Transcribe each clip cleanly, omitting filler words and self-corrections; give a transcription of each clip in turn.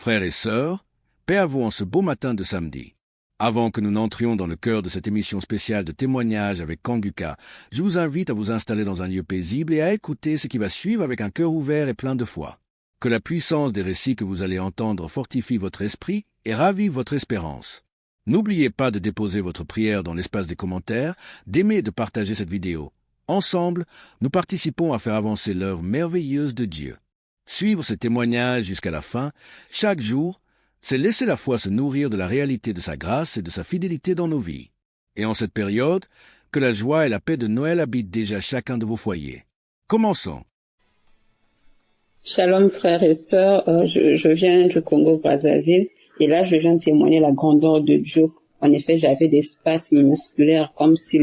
Frères et sœurs, paix à vous en ce beau matin de samedi. Avant que nous n'entrions dans le cœur de cette émission spéciale de témoignages avec Kanguka, je vous invite à vous installer dans un lieu paisible et à écouter ce qui va suivre avec un cœur ouvert et plein de foi. Que la puissance des récits que vous allez entendre fortifie votre esprit et ravive votre espérance. N'oubliez pas de déposer votre prière dans l'espace des commentaires, d'aimer et de partager cette vidéo. Ensemble, nous participons à faire avancer l'œuvre merveilleuse de Dieu. Suivre ce témoignage jusqu'à la fin, chaque jour, c'est laisser la foi se nourrir de la réalité de sa grâce et de sa fidélité dans nos vies. Et en cette période, que la joie et la paix de Noël habitent déjà chacun de vos foyers. Commençons. Shalom frères et sœurs, je viens du Congo-Brazzaville et là je viens témoigner la grandeur de Dieu. En effet, j'avais des spasmes musculaires comme si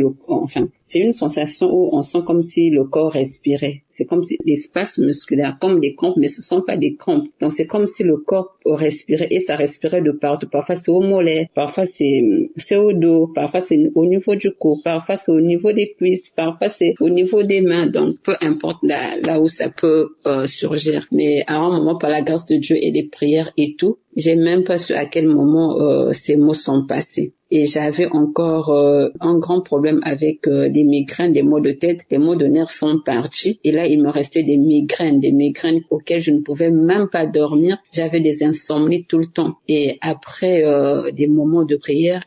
c'est une sensation où on sent comme si le corps respirait. C'est comme si des spasmes musculaires, comme des crampes, mais ce sont pas des crampes. Donc c'est comme si le corps respirait et ça respirait de partout. Parfois c'est au mollet, parfois c'est au dos, parfois c'est au niveau du cou, parfois c'est au niveau des cuisses, parfois c'est au niveau des mains. Donc peu importe là où ça peut surgir. Mais à un moment, par la grâce de Dieu et les prières et tout, j'ai même pas su à quel moment ces mots sont passés. Et j'avais encore un grand problème avec des migraines, des maux de tête, les maux de nerfs sont partis. Et là, il me restait des migraines auxquelles je ne pouvais même pas dormir. J'avais des insomnies tout le temps. Et après des moments de prière,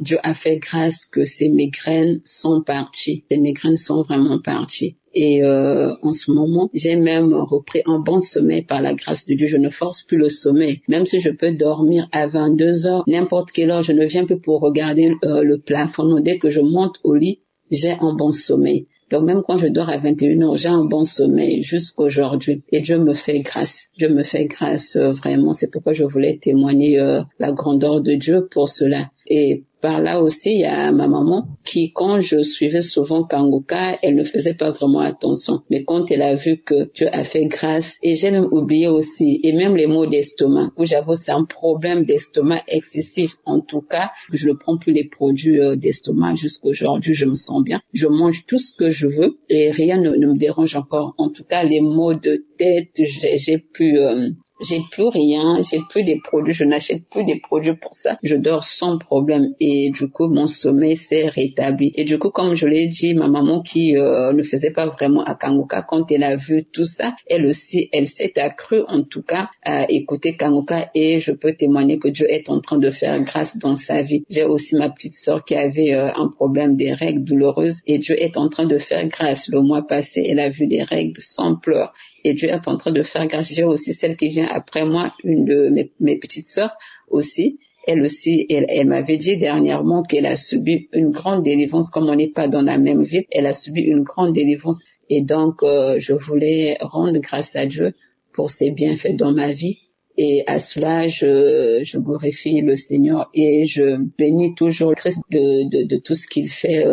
Dieu a fait grâce que ces migraines sont parties. Ces migraines sont vraiment parties. Et en ce moment, j'ai même repris un bon sommeil par la grâce de Dieu. Je ne force plus le sommeil. Même si je peux dormir à 22 heures, n'importe quelle heure, je ne viens plus pour regarder le plafond. Non, dès que je monte au lit, j'ai un bon sommeil. Donc même quand je dors à 21 heures, j'ai un bon sommeil jusqu'aujourd'hui. Et Dieu me fait grâce. Dieu me fait grâce vraiment. C'est pourquoi je voulais témoigner la grandeur de Dieu pour cela. Et par là aussi, il y a ma maman qui, quand je suivais souvent Kanguka, elle ne faisait pas vraiment attention. Mais quand elle a vu que Dieu a fait grâce, et j'ai même oublié aussi, et même les maux d'estomac, où j'avais aussi un problème d'estomac excessif. En tout cas, je ne prends plus les produits d'estomac jusqu'aujourd'hui, je me sens bien. Je mange tout ce que je veux et rien ne me dérange encore. En tout cas, les maux de tête, j'ai plus rien, j'ai plus des produits, je n'achète plus des produits pour ça. Je dors sans problème et du coup, mon sommeil s'est rétabli. Et du coup, comme je l'ai dit, ma maman qui ne faisait pas vraiment à Kanguka, quand elle a vu tout ça, elle aussi, elle s'est accrue en tout cas à écouter Kanguka et je peux témoigner que Dieu est en train de faire grâce dans sa vie. J'ai aussi ma petite sœur qui avait un problème des règles douloureuses et Dieu est en train de faire grâce. Le mois passé, elle a vu des règles sans pleurs. Et Dieu est en train de faire grâce. J'ai aussi celle qui vient après moi, une de mes petites sœurs aussi. Elle aussi, elle m'avait dit dernièrement qu'elle a subi une grande délivrance. Comme on n'est pas dans la même ville, elle a subi une grande délivrance. Et donc, je voulais rendre grâce à Dieu pour ses bienfaits dans ma vie. Et à cela, je glorifie le Seigneur et je bénis toujours Christ de tout ce qu'il fait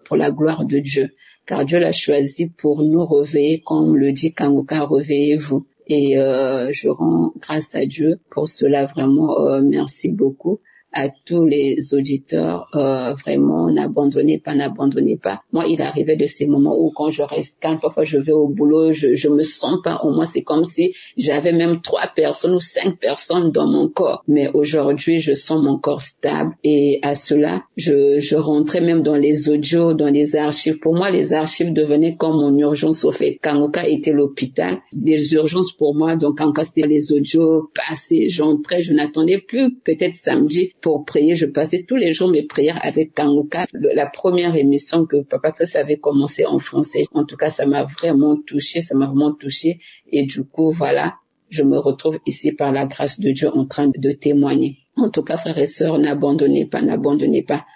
pour la gloire de Dieu. Car Dieu l'a choisi pour nous réveiller, comme le dit Kanguka, réveillez-vous. Et je rends grâce à Dieu pour cela, vraiment, merci beaucoup à tous les auditeurs, vraiment, n'abandonnez pas. Moi, il arrivait de ces moments où quand je reste calme, parfois je vais au boulot, je me sens pas, au moins c'est comme si j'avais même 3 personnes ou 5 personnes dans mon corps. Mais aujourd'hui, je sens mon corps stable et à cela, je rentrais même dans les audios, dans les archives. Pour moi, les archives devenaient comme mon urgence au fait. Kanguka était l'hôpital, les urgences pour moi, donc Kanguka c'était les audios passés, j'entrais, je n'attendais plus peut-être samedi pour prier. Je passais tous les jours mes prières avec Kanguka. La première émission que Papa Trace avait commencé en français. En tout cas, ça m'a vraiment touchée. Et du coup, voilà, je me retrouve ici par la grâce de Dieu en train de témoigner. En tout cas, frères et sœurs, n'abandonnez pas.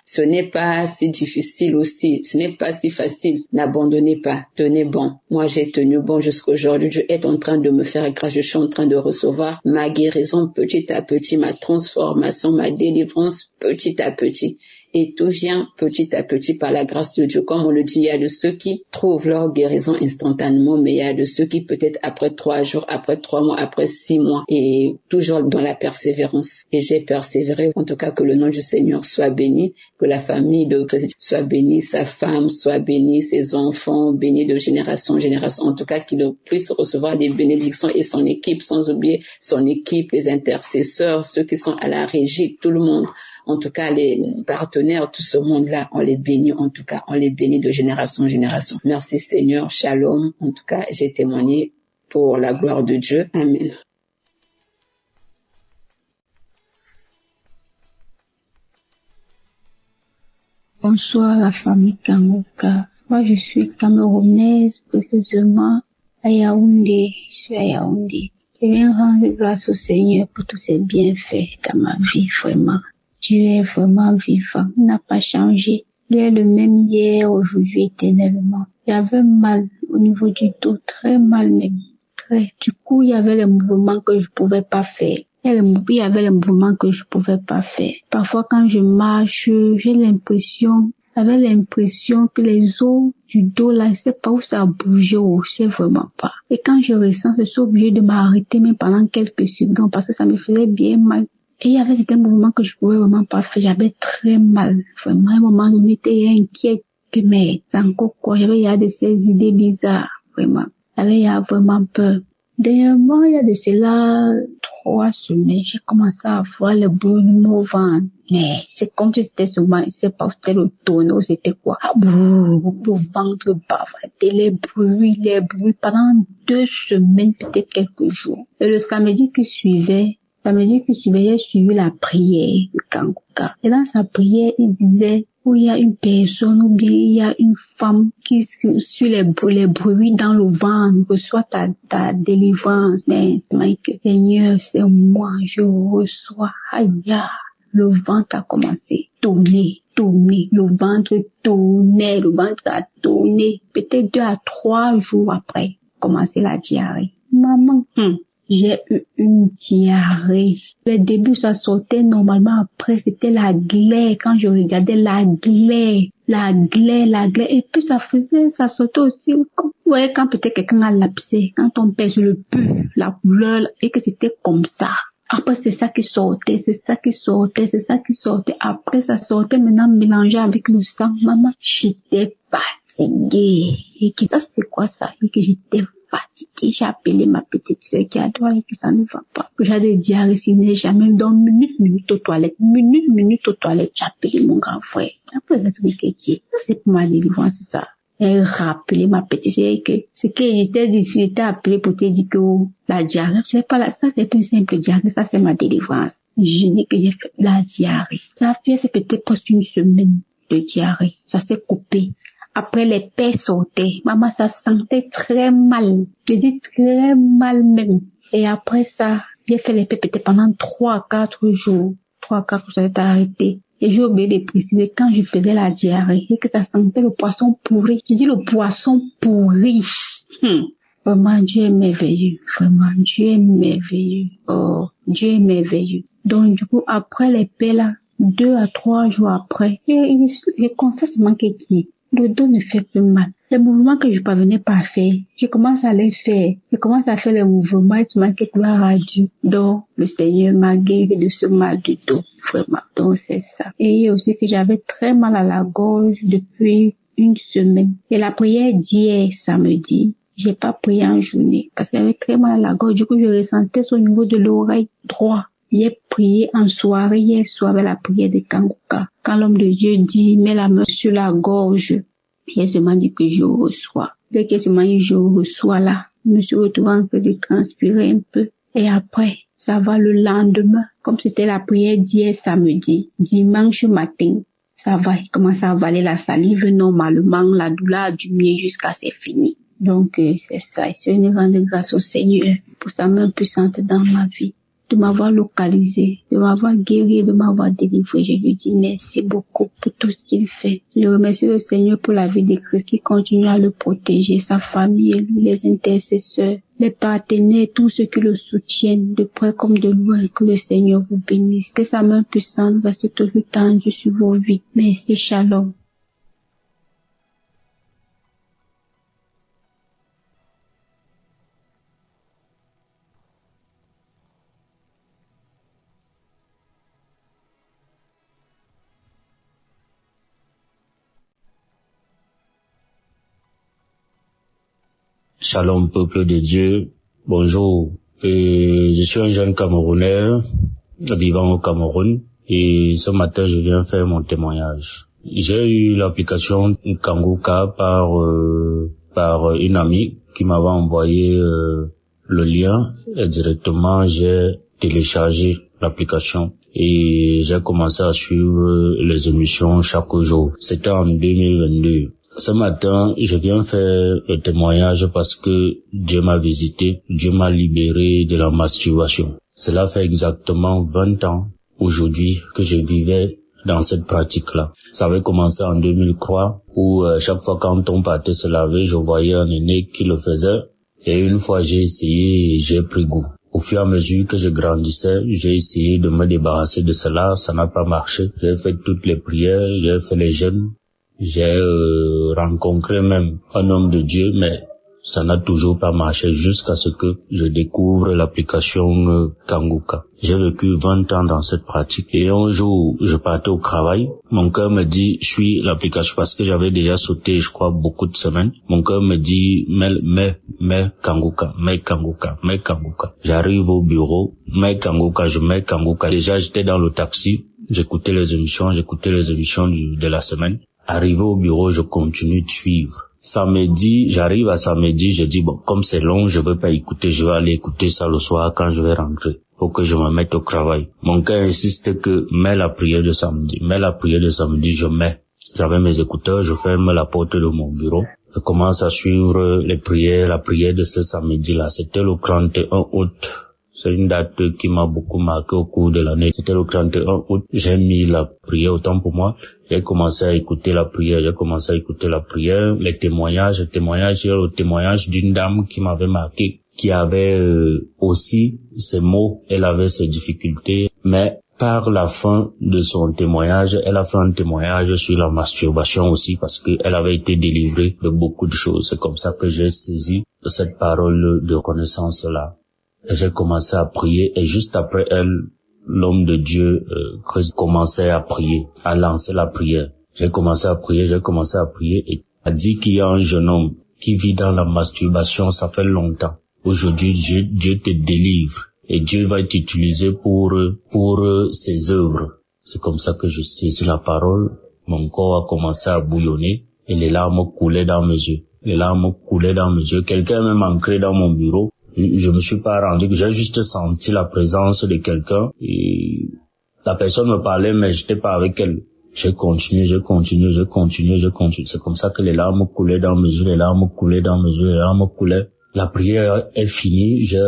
Ce n'est pas si difficile aussi, ce n'est pas si facile. N'abandonnez pas, tenez bon. Moi, j'ai tenu bon jusqu'aujourd'hui. Dieu est en train de me faire grâce. Je suis en train de recevoir ma guérison petit à petit, ma transformation, ma délivrance petit à petit. et tout vient petit à petit par la grâce de Dieu. Comme on le dit, il y a de ceux qui trouvent leur guérison instantanément, mais il y a de ceux qui peut-être après 3 jours, après 3 mois, après 6 mois, et toujours dans la persévérance. Et j'ai persévéré. En tout cas, que le nom du Seigneur soit béni, que la famille de président soit bénie, sa femme soit bénie, ses enfants bénis de génération en génération. En tout cas, qu'il puisse recevoir des bénédictions, et son équipe, sans oublier son équipe, les intercesseurs, ceux qui sont à la régie, tout le monde. En tout cas, les partenaires, tout ce monde-là, on les bénit, en tout cas, on les bénit de génération en génération. Merci Seigneur, shalom. En tout cas, j'ai témoigné pour la gloire de Dieu. Amen. Bonsoir la famille Kangoka. Moi, je suis camerounaise, précisément à Yaoundé. Je suis à Yaoundé. Je viens rendre grâce au Seigneur pour tous ses bienfaits dans ma vie, vraiment. Dieu est vraiment vivant, il n'a pas changé. Il est le même hier, aujourd'hui, éternellement. J'avais mal au niveau du dos, très mal même, très. Du coup, il y avait les mouvements que je pouvais pas faire. Il y avait les mouvements que je pouvais pas faire. Parfois, quand je marche, j'avais l'impression que les os du dos, là, je sais pas où ça a bougé, je sais vraiment pas. Et quand je ressens, je suis obligée de m'arrêter même pendant quelques secondes parce que ça me faisait bien mal. Et il y avait certains mouvements que je pouvais vraiment pas faire. J'avais très mal. Vraiment, à un moment donné, j'étais inquiète que, mais, c'est encore quoi? Il y a de ces idées bizarres, vraiment. Il y a vraiment peur. Dernièrement, il y a de cela 3 semaines, j'ai commencé à avoir le brûlement au ventre. Mais c'est comme si c'était seulement, je sais pas, c'était le tonneau, c'était quoi? Le ventre bavardé, les bruits pendant 2 semaines, peut-être quelques jours. Et le samedi qui suivait, j'ai suivi la prière de Kangoka. Et dans sa prière, il disait, où il y a une personne ou bien il y a une femme qui suit les bruits dans le ventre, reçoit ta délivrance. Mais c'est Mike, Seigneur, c'est moi, je reçois. Aïe, le ventre a commencé à tourner, le ventre a tourné. Peut-être 2 à 3 jours après, commencer la diarrhée. Maman, j'ai eu une diarrhée. Le début, ça sortait normalement. Après, c'était la glaire. Quand je regardais la glaire. Et puis, ça sortait aussi. Vous voyez, quand peut-être quelqu'un a lapsé, quand on pèse le pu, la couleur, et que c'était comme ça. Après, c'est ça qui sortait. Après, ça sortait maintenant mélangé avec le sang. Maman, j'étais fatiguée. Et que ça, c'est quoi ça? Et que j'étais fatiguée. J'ai appelé ma petite sœur qui a droit et que ça ne va pas. J'ai des diarrhées, jamais dans minute aux toilettes. J'ai appelé mon grand frère. Après, ça, c'est pour ma délivrance, c'est ça. Et rappeler ma petite sœur que ce que j'étais dit, j'étais appelé pour te dire que la diarrhée, c'est pas ça, c'est plus simple diarrhée, ça c'est ma délivrance. Je dis que j'ai fait la diarrhée. Ça fait peut-être presque 1 semaine de diarrhée. Ça s'est coupé. Après, les pères sortaient. Maman, ça sentait très mal. Je dis très mal même. Et après ça, j'ai fait les pères peut-être pendant 3 à 4 jours. 3 à 4 jours, ça s'est arrêté. Et j'ai oublié de préciser quand je faisais la diarrhée et que ça sentait le poisson pourri. Je dis le poisson pourri. Vraiment, Dieu est merveilleux. Oh, Dieu est merveilleux. Donc, du coup, après les paix là, 2 à 3 jours après, je constate seulement que le dos ne fait plus mal. Les mouvements que je parvenais pas à faire, je commence à les faire. Je commence à faire les mouvements et seulement que gloire à Dieu. Donc, le Seigneur m'a guéri de ce mal du dos. Vraiment. Donc, c'est ça. Et aussi que j'avais très mal à la gorge depuis 1 semaine. Et la prière d'hier, samedi, j'ai pas prié en journée parce que j'avais très mal à la gorge. Du coup, je ressentais ça au niveau de l'oreille droite. J'ai prié en soirée, hier soir, avec la prière de Kangoka. Quand l'homme de Dieu dit, mets la main sur la gorge, il a seulement dit que je reçois. Dès que seulement je reçois là, je me suis retrouvée en train de transpirer un peu. Et après, ça va le lendemain. Comme c'était la prière d'hier samedi, dimanche matin, ça va, il commence à avaler la salive normalement, la douleur a diminué jusqu'à c'est fini. Donc, c'est ça. Je ne rends grâce au Seigneur pour sa main puissante dans ma vie, de m'avoir localisé, de m'avoir guéri, de m'avoir délivré. Je lui dis merci beaucoup pour tout ce qu'il fait. Je remercie le Seigneur pour la vie de Christ qui continue à le protéger, sa famille, lui, les intercesseurs, les partenaires, tous ceux qui le soutiennent, de près comme de loin, que le Seigneur vous bénisse, que sa main puissante reste toujours tendue sur vos vies. Merci, shalom. Shalom, peuple de Dieu. Bonjour. Je suis un jeune Camerounais vivant au Cameroun et ce matin, je viens faire mon témoignage. J'ai eu l'application Kanguka par une amie qui m'avait envoyé le lien et directement j'ai téléchargé l'application et j'ai commencé à suivre les émissions chaque jour. C'était en 2022. Ce matin, je viens faire le témoignage parce que Dieu m'a visité, Dieu m'a libéré de la masturbation. Cela fait exactement 20 ans aujourd'hui que je vivais dans cette pratique-là. Ça avait commencé en 2003 où chaque fois quand on partait se laver, je voyais un aîné qui le faisait et une fois j'ai essayé et j'ai pris goût. Au fur et à mesure que je grandissais, j'ai essayé de me débarrasser de cela, ça n'a pas marché. J'ai fait toutes les prières, j'ai fait les jeûnes. J'ai rencontré même un homme de Dieu, mais ça n'a toujours pas marché jusqu'à ce que je découvre l'application Kanguka. J'ai vécu 20 ans dans cette pratique et un jour, je partais au travail. Mon cœur me dit, suis l'application parce que j'avais déjà sauté, je crois, beaucoup de semaines. Mon cœur me dit, mets Kanguka. J'arrive au bureau, mets Kanguka. Déjà, j'étais dans le taxi, j'écoutais les émissions de la semaine. Arrivé au bureau, je continue de suivre. Samedi, j'arrive à samedi, je dis bon, comme c'est long, je veux pas écouter, je vais aller écouter ça le soir quand je vais rentrer. Faut que je me mette au travail. Mon cœur insiste que mets la prière de samedi, je mets. J'avais mes écouteurs, je ferme la porte de mon bureau. Je commence à suivre les prières, la prière de ce samedi-là. C'était le 31 août. C'est une date qui m'a beaucoup marqué au cours de l'année. C'était le 31 août. J'ai mis la prière autant pour moi. J'ai commencé à écouter la prière. Les témoignages. Le témoignage d'une dame qui m'avait marqué, qui avait aussi ses maux. Elle avait ses difficultés. Mais par la fin de son témoignage, elle a fait un témoignage sur la masturbation aussi parce qu'elle avait été délivrée de beaucoup de choses. C'est comme ça que j'ai saisi cette parole de reconnaissance-là. J'ai commencé à prier et juste après elle, l'homme de Dieu commençait à prier, à lancer la prière. J'ai commencé à prier et a dit qu'il y a un jeune homme qui vit dans la masturbation, ça fait longtemps. Aujourd'hui, Dieu te délivre et Dieu va t'utiliser pour ses œuvres. C'est comme ça que je saisis la parole. Mon corps a commencé à bouillonner et les larmes coulaient dans mes yeux. Quelqu'un est même entré dans mon bureau. Je me suis pas rendu, j'ai juste senti la présence de quelqu'un et la personne me parlait mais j'étais pas avec elle. J'ai continué. C'est comme ça que les larmes coulaient dans mes yeux, La prière est finie, j'ai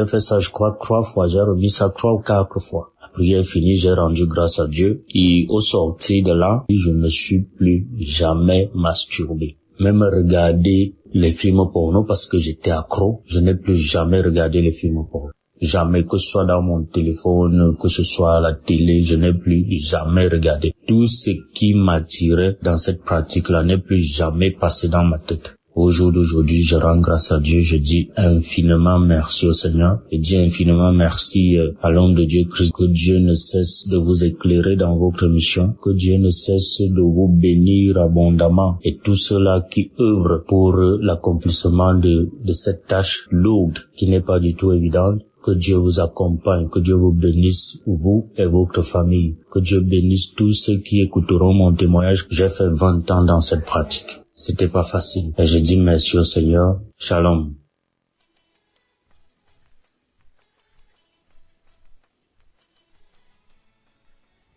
fait ça je crois 3 fois, j'ai remis ça 3 ou 4 fois. La prière est finie, j'ai rendu grâce à Dieu et au sortir de là, je ne me suis plus jamais masturbé. Même regarder les films porno parce que j'étais accro, je n'ai plus jamais regardé les films porno. Jamais, que ce soit dans mon téléphone, que ce soit à la télé, je n'ai plus jamais regardé. Tout ce qui m'attirait dans cette pratique-là n'est plus jamais passé dans ma tête. Au jour d'aujourd'hui, je rends grâce à Dieu, je dis infiniment merci au Seigneur, et dis infiniment merci à l'homme de Dieu Christ, que Dieu ne cesse de vous éclairer dans votre mission, que Dieu ne cesse de vous bénir abondamment, et tout cela qui œuvre pour l'accomplissement de cette tâche lourde qui n'est pas du tout évidente. Que Dieu vous accompagne, que Dieu vous bénisse, vous et votre famille, que Dieu bénisse tous ceux qui écouteront mon témoignage. J'ai fait 20 ans dans cette pratique. C'était pas facile. Et je dis merci au Seigneur. Shalom.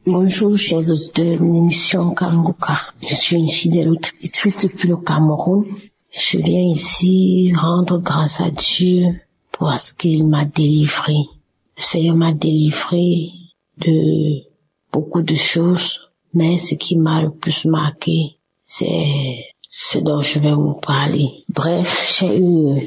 Bonjour, chers auditeurs de l'émission Kanguka. Je suis une fidèle auditrice depuis le Cameroun. Je viens ici rendre grâce à Dieu pour ce qu'il m'a délivré. Le Seigneur m'a délivré de beaucoup de choses, mais ce qui m'a le plus marqué, c'est ce dont je vais vous parler. Bref, j'ai eu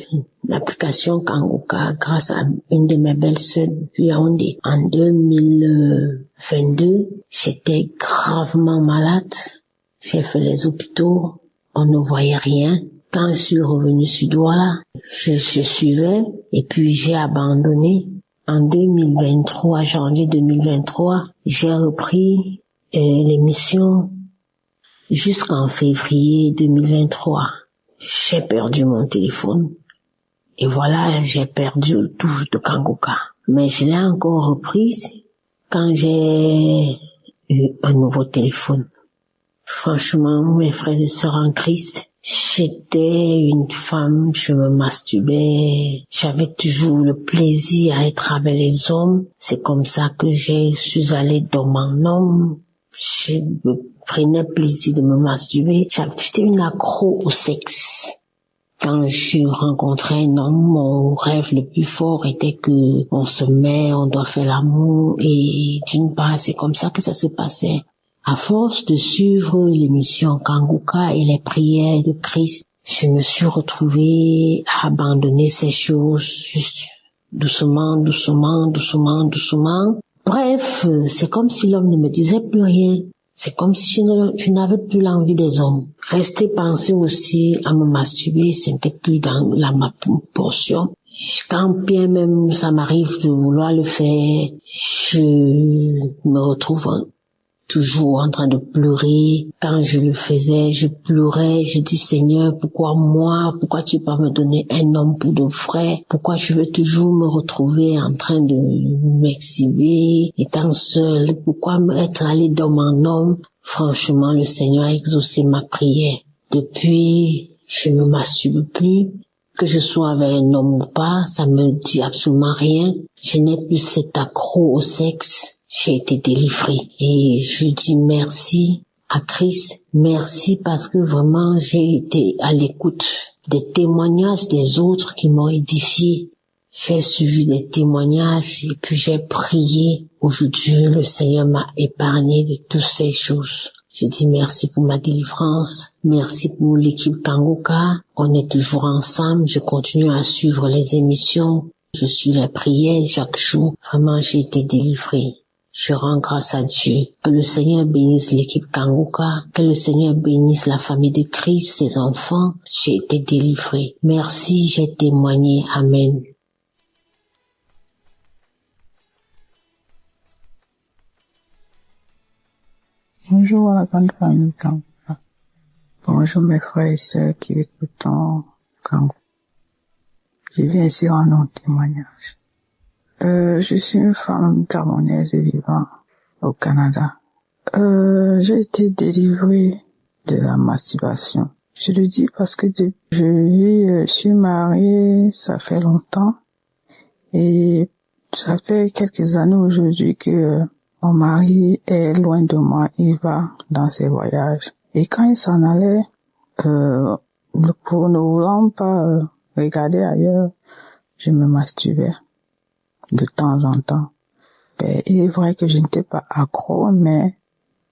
l'application Kanguka grâce à une de mes belles-sœurs depuis Yaoundé. En 2022, j'étais gravement malade. J'ai fait les hôpitaux, on ne voyait rien. Quand je suis revenue sur Douala, je suivais et puis j'ai abandonné. En 2023, janvier 2023, j'ai repris l'émission jusqu'en février 2023. J'ai perdu mon téléphone. Et voilà, j'ai perdu le touche de Kanguka. Mais je l'ai encore reprise quand j'ai eu un nouveau téléphone. Franchement, mes frères et sœurs en Christ, j'étais une femme, je me masturbais, j'avais toujours le plaisir à être avec les hommes. C'est comme ça que je suis allée dans mon homme. Je me prenais plaisir de me masturber. J'étais une accro au sexe. Quand je rencontrais un homme, mon rêve le plus fort était que on se met, on doit faire l'amour, et d'une part, c'est comme ça que ça se passait. À force de suivre l'émission Kanguka et les prières de Christ, je me suis retrouvée à abandonner ces choses, juste doucement. Bref, c'est comme si l'homme ne me disait plus rien. C'est comme si je n'avais plus l'envie des hommes. Rester penser aussi à me masturber, c'était plus dans ma portion. Quand bien même ça m'arrive de vouloir le faire, je me retrouve toujours en train de pleurer. Quand je le faisais, je pleurais, je dis Seigneur, pourquoi moi? Pourquoi tu vas me donner un homme pour de vrai? Pourquoi je veux toujours me retrouver en train de m'exhiber, étant seule? Pourquoi être allé dans mon homme? Franchement, le Seigneur a exaucé ma prière. Depuis, je ne masturbe plus. Que je sois avec un homme ou pas, ça me dit absolument rien. Je n'ai plus cet accro au sexe. J'ai été délivrée et je dis merci à Christ, merci parce que vraiment j'ai été à l'écoute des témoignages des autres qui m'ont édifié. J'ai suivi des témoignages et puis j'ai prié. Aujourd'hui, le Seigneur m'a épargné de toutes ces choses. Je dis merci pour ma délivrance, merci pour l'équipe Kanguka. On est toujours ensemble, je continue à suivre les émissions, je suis les prières chaque jour. Vraiment, j'ai été délivrée. Je rends grâce à Dieu. Que le Seigneur bénisse l'équipe Kanguka. Que le Seigneur bénisse la famille de Christ, ses enfants. J'ai été délivrée. Merci, j'ai témoigné. Amen. Bonjour à la grande famille Kanguka. Bonjour mes frères et sœurs qui écoutent Kanguka. Je viens ici rendre un témoignage. Je suis une femme gabonaise et vivant au Canada. J'ai été délivrée de la masturbation. Je le dis parce que je suis mariée, ça fait longtemps. Et ça fait quelques années aujourd'hui que mon mari est loin de moi, il va dans ses voyages. Et quand il s'en allait, pour ne voulant pas regarder ailleurs, je me masturbais de temps en temps. Il est vrai que je n'étais pas accro, mais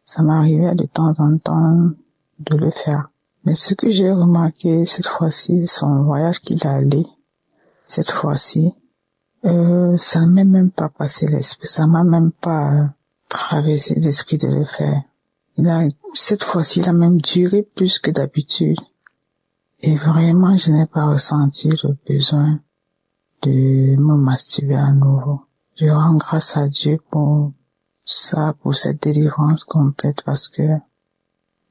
ça m'arrivait de temps en temps de le faire. Mais ce que j'ai remarqué cette fois-ci, son voyage qu'il a allé, cette fois-ci, ça ne m'est même pas passé l'esprit, ça m'a même pas traversé l'esprit de le faire. Cette fois-ci, il a même duré plus que d'habitude. Et vraiment, je n'ai pas ressenti le besoin de me masturber à nouveau. Je rends grâce à Dieu pour ça, pour cette délivrance complète, parce que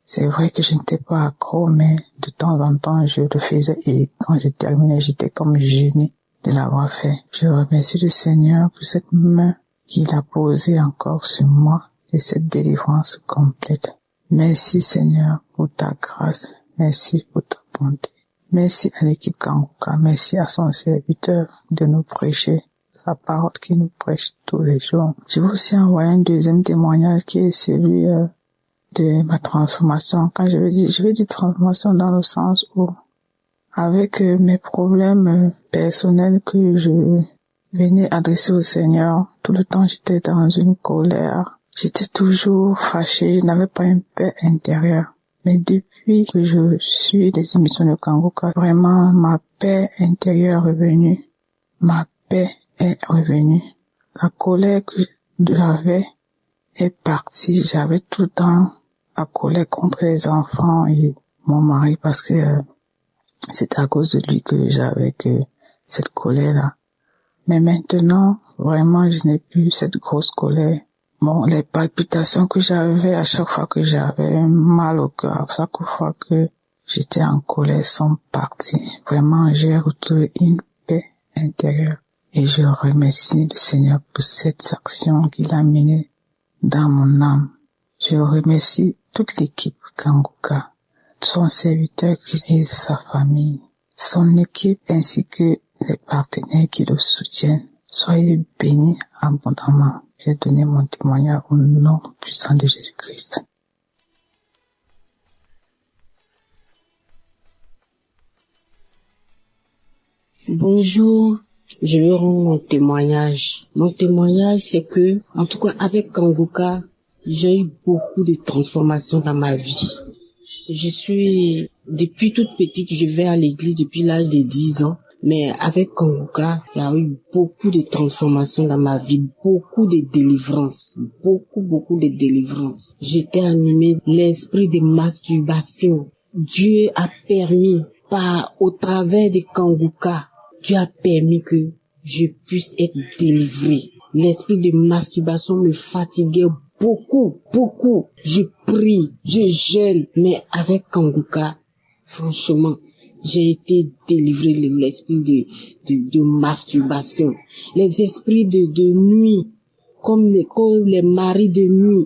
c'est vrai que je n'étais pas accro, mais de temps en temps, je le faisais et quand je terminais, j'étais comme gênée de l'avoir fait. Je remercie le Seigneur pour cette main qu'il a posée encore sur moi et cette délivrance complète. Merci Seigneur pour ta grâce, merci pour ta bonté. Merci à l'équipe Kanguka, merci à son serviteur de nous prêcher sa parole qui nous prêche tous les jours. Je veux aussi envoyer un deuxième témoignage qui est celui de ma transformation. Quand je veux dire transformation dans le sens où avec mes problèmes personnels que je venais adresser au Seigneur, tout le temps j'étais dans une colère. J'étais toujours fâchée, je n'avais pas une paix intérieure. Mais depuis que je suis des émissions de Kanguka, vraiment, ma paix intérieure est revenue. Ma paix est revenue. La colère que j'avais est partie. J'avais tout le temps la colère contre les enfants et mon mari parce que c'est à cause de lui que j'avais que cette colère-là. Mais maintenant, vraiment, je n'ai plus cette grosse colère. Bon, les palpitations que j'avais à chaque fois que j'avais mal au cœur, à chaque fois que j'étais en colère sont parties. Vraiment, j'ai retrouvé une paix intérieure. Et je remercie le Seigneur pour cette action qu'il a menée dans mon âme. Je remercie toute l'équipe Kanguka, son serviteur et sa famille, son équipe ainsi que les partenaires qui le soutiennent. Soyez bénis abondamment. J'ai donné mon témoignage au nom puissant de Jésus-Christ. Bonjour, je vais rendre mon témoignage. Mon témoignage, c'est que, en tout cas, avec Kanguka, j'ai eu beaucoup de transformations dans ma vie. Depuis toute petite, je vais à l'église depuis l'âge de 10 ans. Mais avec Kanguka, il y a eu beaucoup de transformations dans ma vie, beaucoup de délivrances, beaucoup de délivrances. J'étais animée de l'esprit de masturbation. Dieu a permis, au travers de Kanguka, Dieu a permis que je puisse être délivrée. L'esprit de masturbation me fatiguait beaucoup. Je prie, je jeûne, mais avec Kanguka, franchement, j'ai été délivrée de l'esprit de masturbation. Les esprits de nuit, comme les maris de nuit.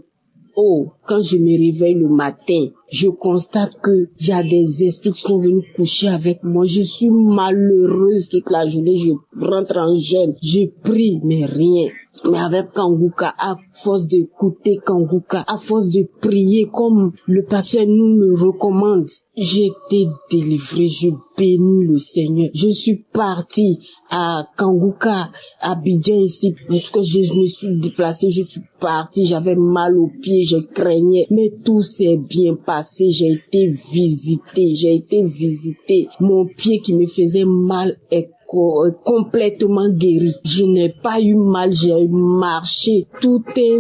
Oh, quand je me réveille le matin, je constate que il y a des esprits qui sont venus coucher avec moi. Je suis malheureuse toute la journée. Je rentre en jeûne. Je prie, mais rien. Mais avec Kanguka, à force d'écouter Kanguka, à force de prier comme le pasteur nous le recommande, j'ai été délivrée. Je bénis le Seigneur. Je suis partie à Kanguka, à Abidjan ici. En tout cas, je me suis déplacée, je suis partie. J'avais mal aux pieds, je craignais. Mais tout s'est bien passé. J'ai été visitée. Mon pied qui me faisait mal est complètement guéri. Je n'ai pas eu mal, j'ai marché tout des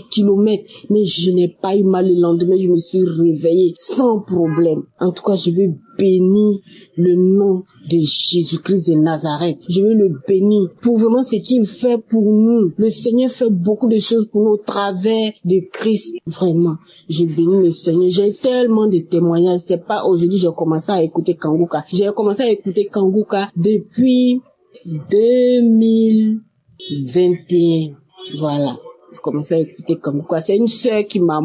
kilomètres, mais je n'ai pas eu mal. Le lendemain, je me suis réveillée sans problème. En tout cas, je veux bénir le nom de Jésus-Christ de Nazareth. Je veux le bénir pour vraiment ce qu'il fait pour nous. Le Seigneur fait beaucoup de choses pour nous au travers de Christ. Vraiment, je bénis le Seigneur. J'ai tellement de témoignages. C'est pas aujourd'hui j'ai commencé à écouter Kanguka. J'ai commencé à écouter Kanguka depuis 2021. Voilà. J'ai commencé à écouter Kanguka. C'est une sœur qui m'a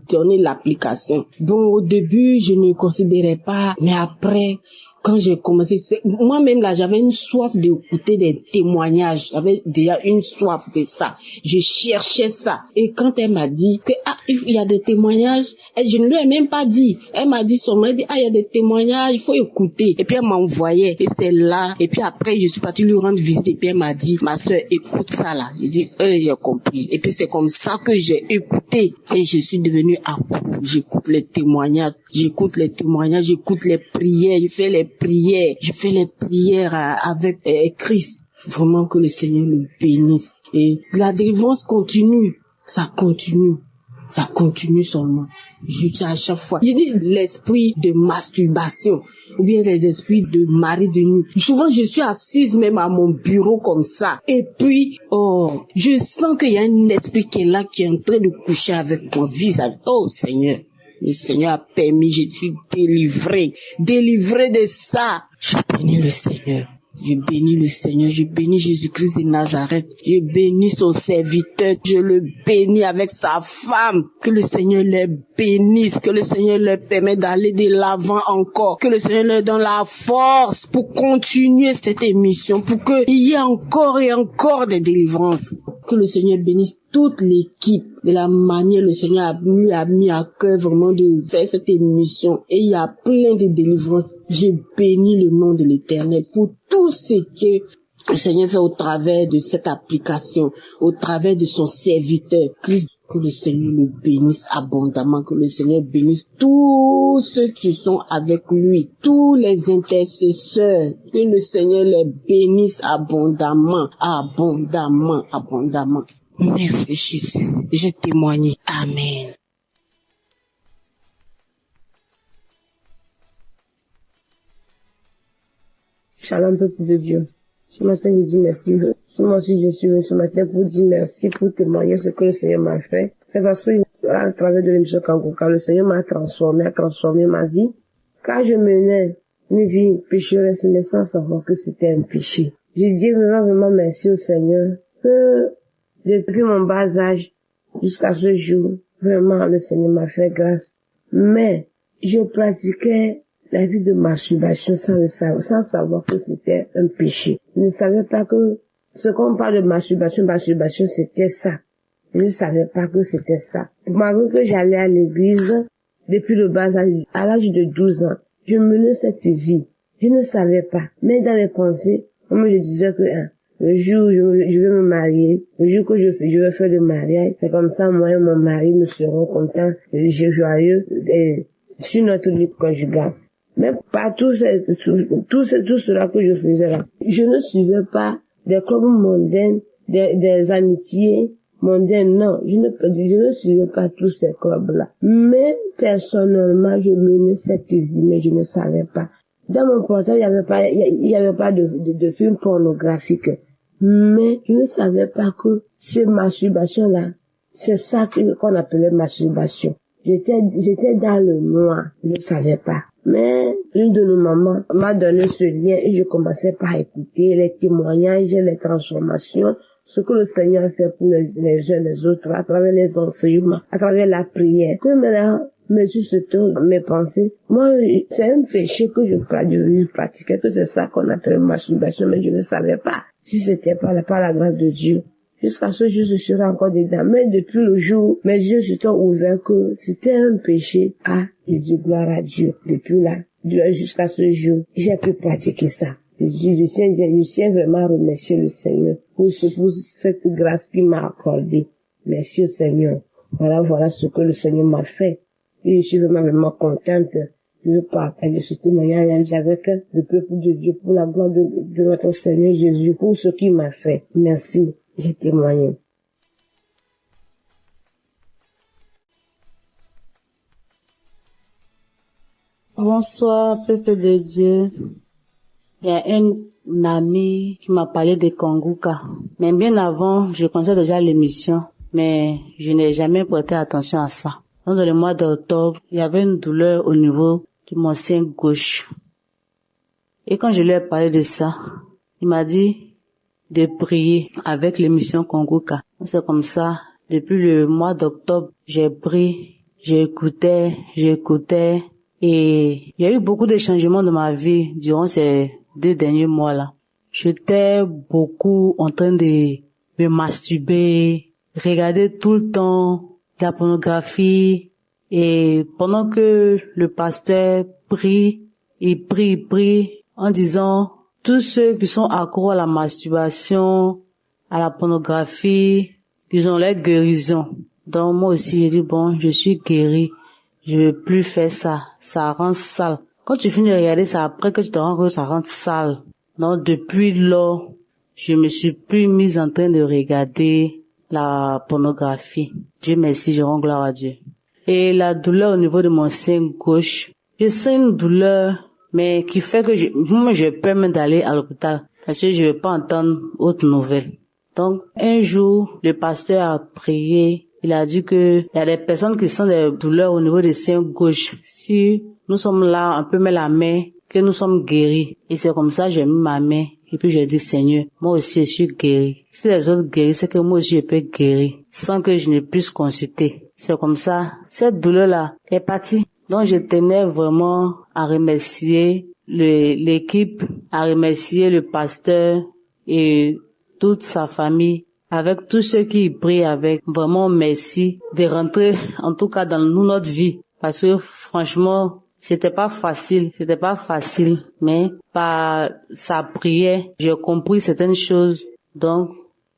donné l'application. Bon, au début, je ne considérais pas, mais après, quand j'ai commencé, moi-même là, j'avais une soif d'écouter des témoignages. J'avais déjà une soif de ça. Je cherchais ça. Et quand elle m'a dit que, il y a des témoignages, et je ne lui ai même pas dit. Elle m'a dit seulement, il y a des témoignages, il faut écouter. Et puis elle m'envoyait. Et c'est là. Et puis après, je suis partie lui rendre visite. Et puis elle m'a dit, ma soeur, écoute ça là. J'ai dit, j'ai compris. Et puis c'est comme ça que j'ai écouté. Et je suis devenue accro. J'écoute les témoignages, j'écoute les prières, je fais les prières avec Christ. Vraiment que le Seigneur le bénisse. Et la délivrance continue, ça continue seulement. Juste à chaque fois. Je dis l'esprit de masturbation, ou bien les esprits de mari de nuit. Souvent, je suis assise même à mon bureau comme ça. Et puis, je sens qu'il y a un esprit qui est là, qui est en train de coucher avec moi vis-à-vis. Oh Seigneur. Le Seigneur a permis, je suis délivré de ça. Je bénis le Seigneur. Je bénis Jésus-Christ de Nazareth. Je bénis son serviteur. Je le bénis avec sa femme. Que le Seigneur les bénisse. Que le Seigneur leur permette d'aller de l'avant encore. Que le Seigneur leur donne la force pour continuer cette émission. Pour qu'il y ait encore et encore des délivrances. Que le Seigneur bénisse toute l'équipe. De la manière le Seigneur a mis à cœur vraiment de faire cette émission. Et il y a plein de délivrances. Je bénis le nom de l'Éternel pour tout ce que le Seigneur fait au travers de cette application, au travers de son serviteur. Christ Que le Seigneur le bénisse abondamment, que le Seigneur bénisse tous ceux qui sont avec lui, tous les intercesseurs, que le Seigneur les bénisse abondamment, abondamment, abondamment. Merci Jésus, j'ai témoigné. Amen. Shalom, peuple de Dieu. Ce matin, je dis merci. Moi aussi, je suis venu ce matin pour dire merci, pour témoigner ce que le Seigneur m'a fait. C'est parce que, à travers de l'émission Kanguka, le Seigneur m'a transformé, a transformé ma vie. Car je menais une vie pécheresse, mais sans savoir que c'était un péché. Je dis vraiment merci au Seigneur que, depuis mon bas âge jusqu'à ce jour, vraiment, le Seigneur m'a fait grâce. Mais, je pratiquais la vie de masturbation sans savoir que c'était un péché. Je ne savais pas que ce qu'on parle de masturbation, c'était ça. Je ne savais pas que c'était ça. Malgré que j'allais à l'église depuis le bas âge, à l'âge de 12 ans, je menais cette vie. Je ne savais pas. Mais dans mes pensées, moi je disais que le jour où je vais me marier, le jour que je vais faire le mariage, c'est comme ça, moi et mon mari, nous serons contents, joyeux, sur notre vie conjugale. Mais pas tout cela que je faisais là. Je ne suivais pas des clubs mondains, des amitiés mondaines, non. Je ne suivais pas tous ces clubs-là. Mais, personnellement, je menais cette vie, mais je ne savais pas. Dans mon portable, il y avait pas de film pornographique. Mais, je ne savais pas que ces masturbations-là, c'est ça qu'on appelait masturbation. J'étais dans le noir. Je ne savais pas. Mais une de nos mamans m'a donné ce lien et je commençais par écouter les témoignages, les transformations, ce que le Seigneur a fait pour les uns les autres, à travers les enseignements, à travers la prière. Que maintenant, Monsieur se tourne mes pensées. Moi, c'est un péché que je pratiquais, que c'est ça qu'on appelle masturbation, mais je ne savais pas si c'était par la grâce de Dieu. Jusqu'à ce jour, je serai encore dedans. Mais depuis le jour, mes yeux se sont ouverts que c'était un péché. Je dis gloire à Dieu. Depuis là, jusqu'à ce jour, j'ai pu pratiquer ça. Je tiens vraiment à remercier le Seigneur pour cette grâce qu'il m'a accordée. Merci au Seigneur. Voilà ce que le Seigneur m'a fait. Et je suis vraiment contente de partager ce témoignage avec le peuple de Dieu pour la gloire de notre Seigneur Jésus, pour ce qu'il m'a fait. Merci. J'ai témoigné. Bonsoir, peuple de Dieu. Il y a un ami qui m'a parlé de Kanguka. Mais bien avant, je connaissais déjà l'émission, mais je n'ai jamais prêté attention à ça. Dans le mois d'octobre, il y avait une douleur au niveau de mon sein gauche. Et quand je lui ai parlé de ça, il m'a dit de prier avec l'émission Kanguka. C'est comme ça, depuis le mois d'octobre, j'ai prié, j'écoutais, et il y a eu beaucoup de changements dans ma vie durant ces 2 derniers mois-là. J'étais beaucoup en train de me masturber, regarder tout le temps de la pornographie, et pendant que le pasteur prie, il prie en disant tous ceux qui sont accros à la masturbation, à la pornographie, ils ont leur guérison. Donc moi aussi j'ai dit bon, je suis guéri, je veux plus faire ça, ça rend sale. Quand tu finis de regarder ça, après que tu te rends compte que ça rend sale. Donc depuis lors, je me suis plus mise en train de regarder la pornographie. Dieu merci, je rends gloire à Dieu. Et la douleur au niveau de mon sein gauche, je sens une douleur, mais qui fait que moi j'ai peur même d'aller à l'hôpital, parce que je ne veux pas entendre autre nouvelle. Donc un jour, le pasteur a prié. Il a dit que il y a des personnes qui sentent des douleurs au niveau des seins gauche. Si nous sommes là, on peut mettre la main, que nous sommes guéris. Et c'est comme ça, j'ai mis ma main. Et puis j'ai dit, Seigneur, moi aussi je suis guéri. Si les autres guérissent, c'est que moi aussi je peux guérir, sans que je ne puisse consulter. C'est comme ça, cette douleur-là est partie. Donc je tenais vraiment à remercier l'équipe, à remercier le pasteur et toute sa famille, avec tous ceux qui prient avec. Vraiment merci de rentrer en tout cas dans notre vie, parce que franchement c'était pas facile, mais par sa prière j'ai compris certaines choses. Donc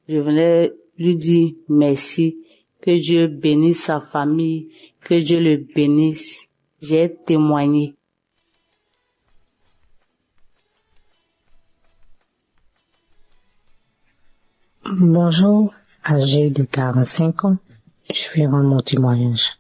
je venais lui dire merci Que Dieu bénisse sa famille, que Dieu le bénisse. J'ai témoigné. Bonjour, âgée de 45 ans, je vais rendre mon témoignage.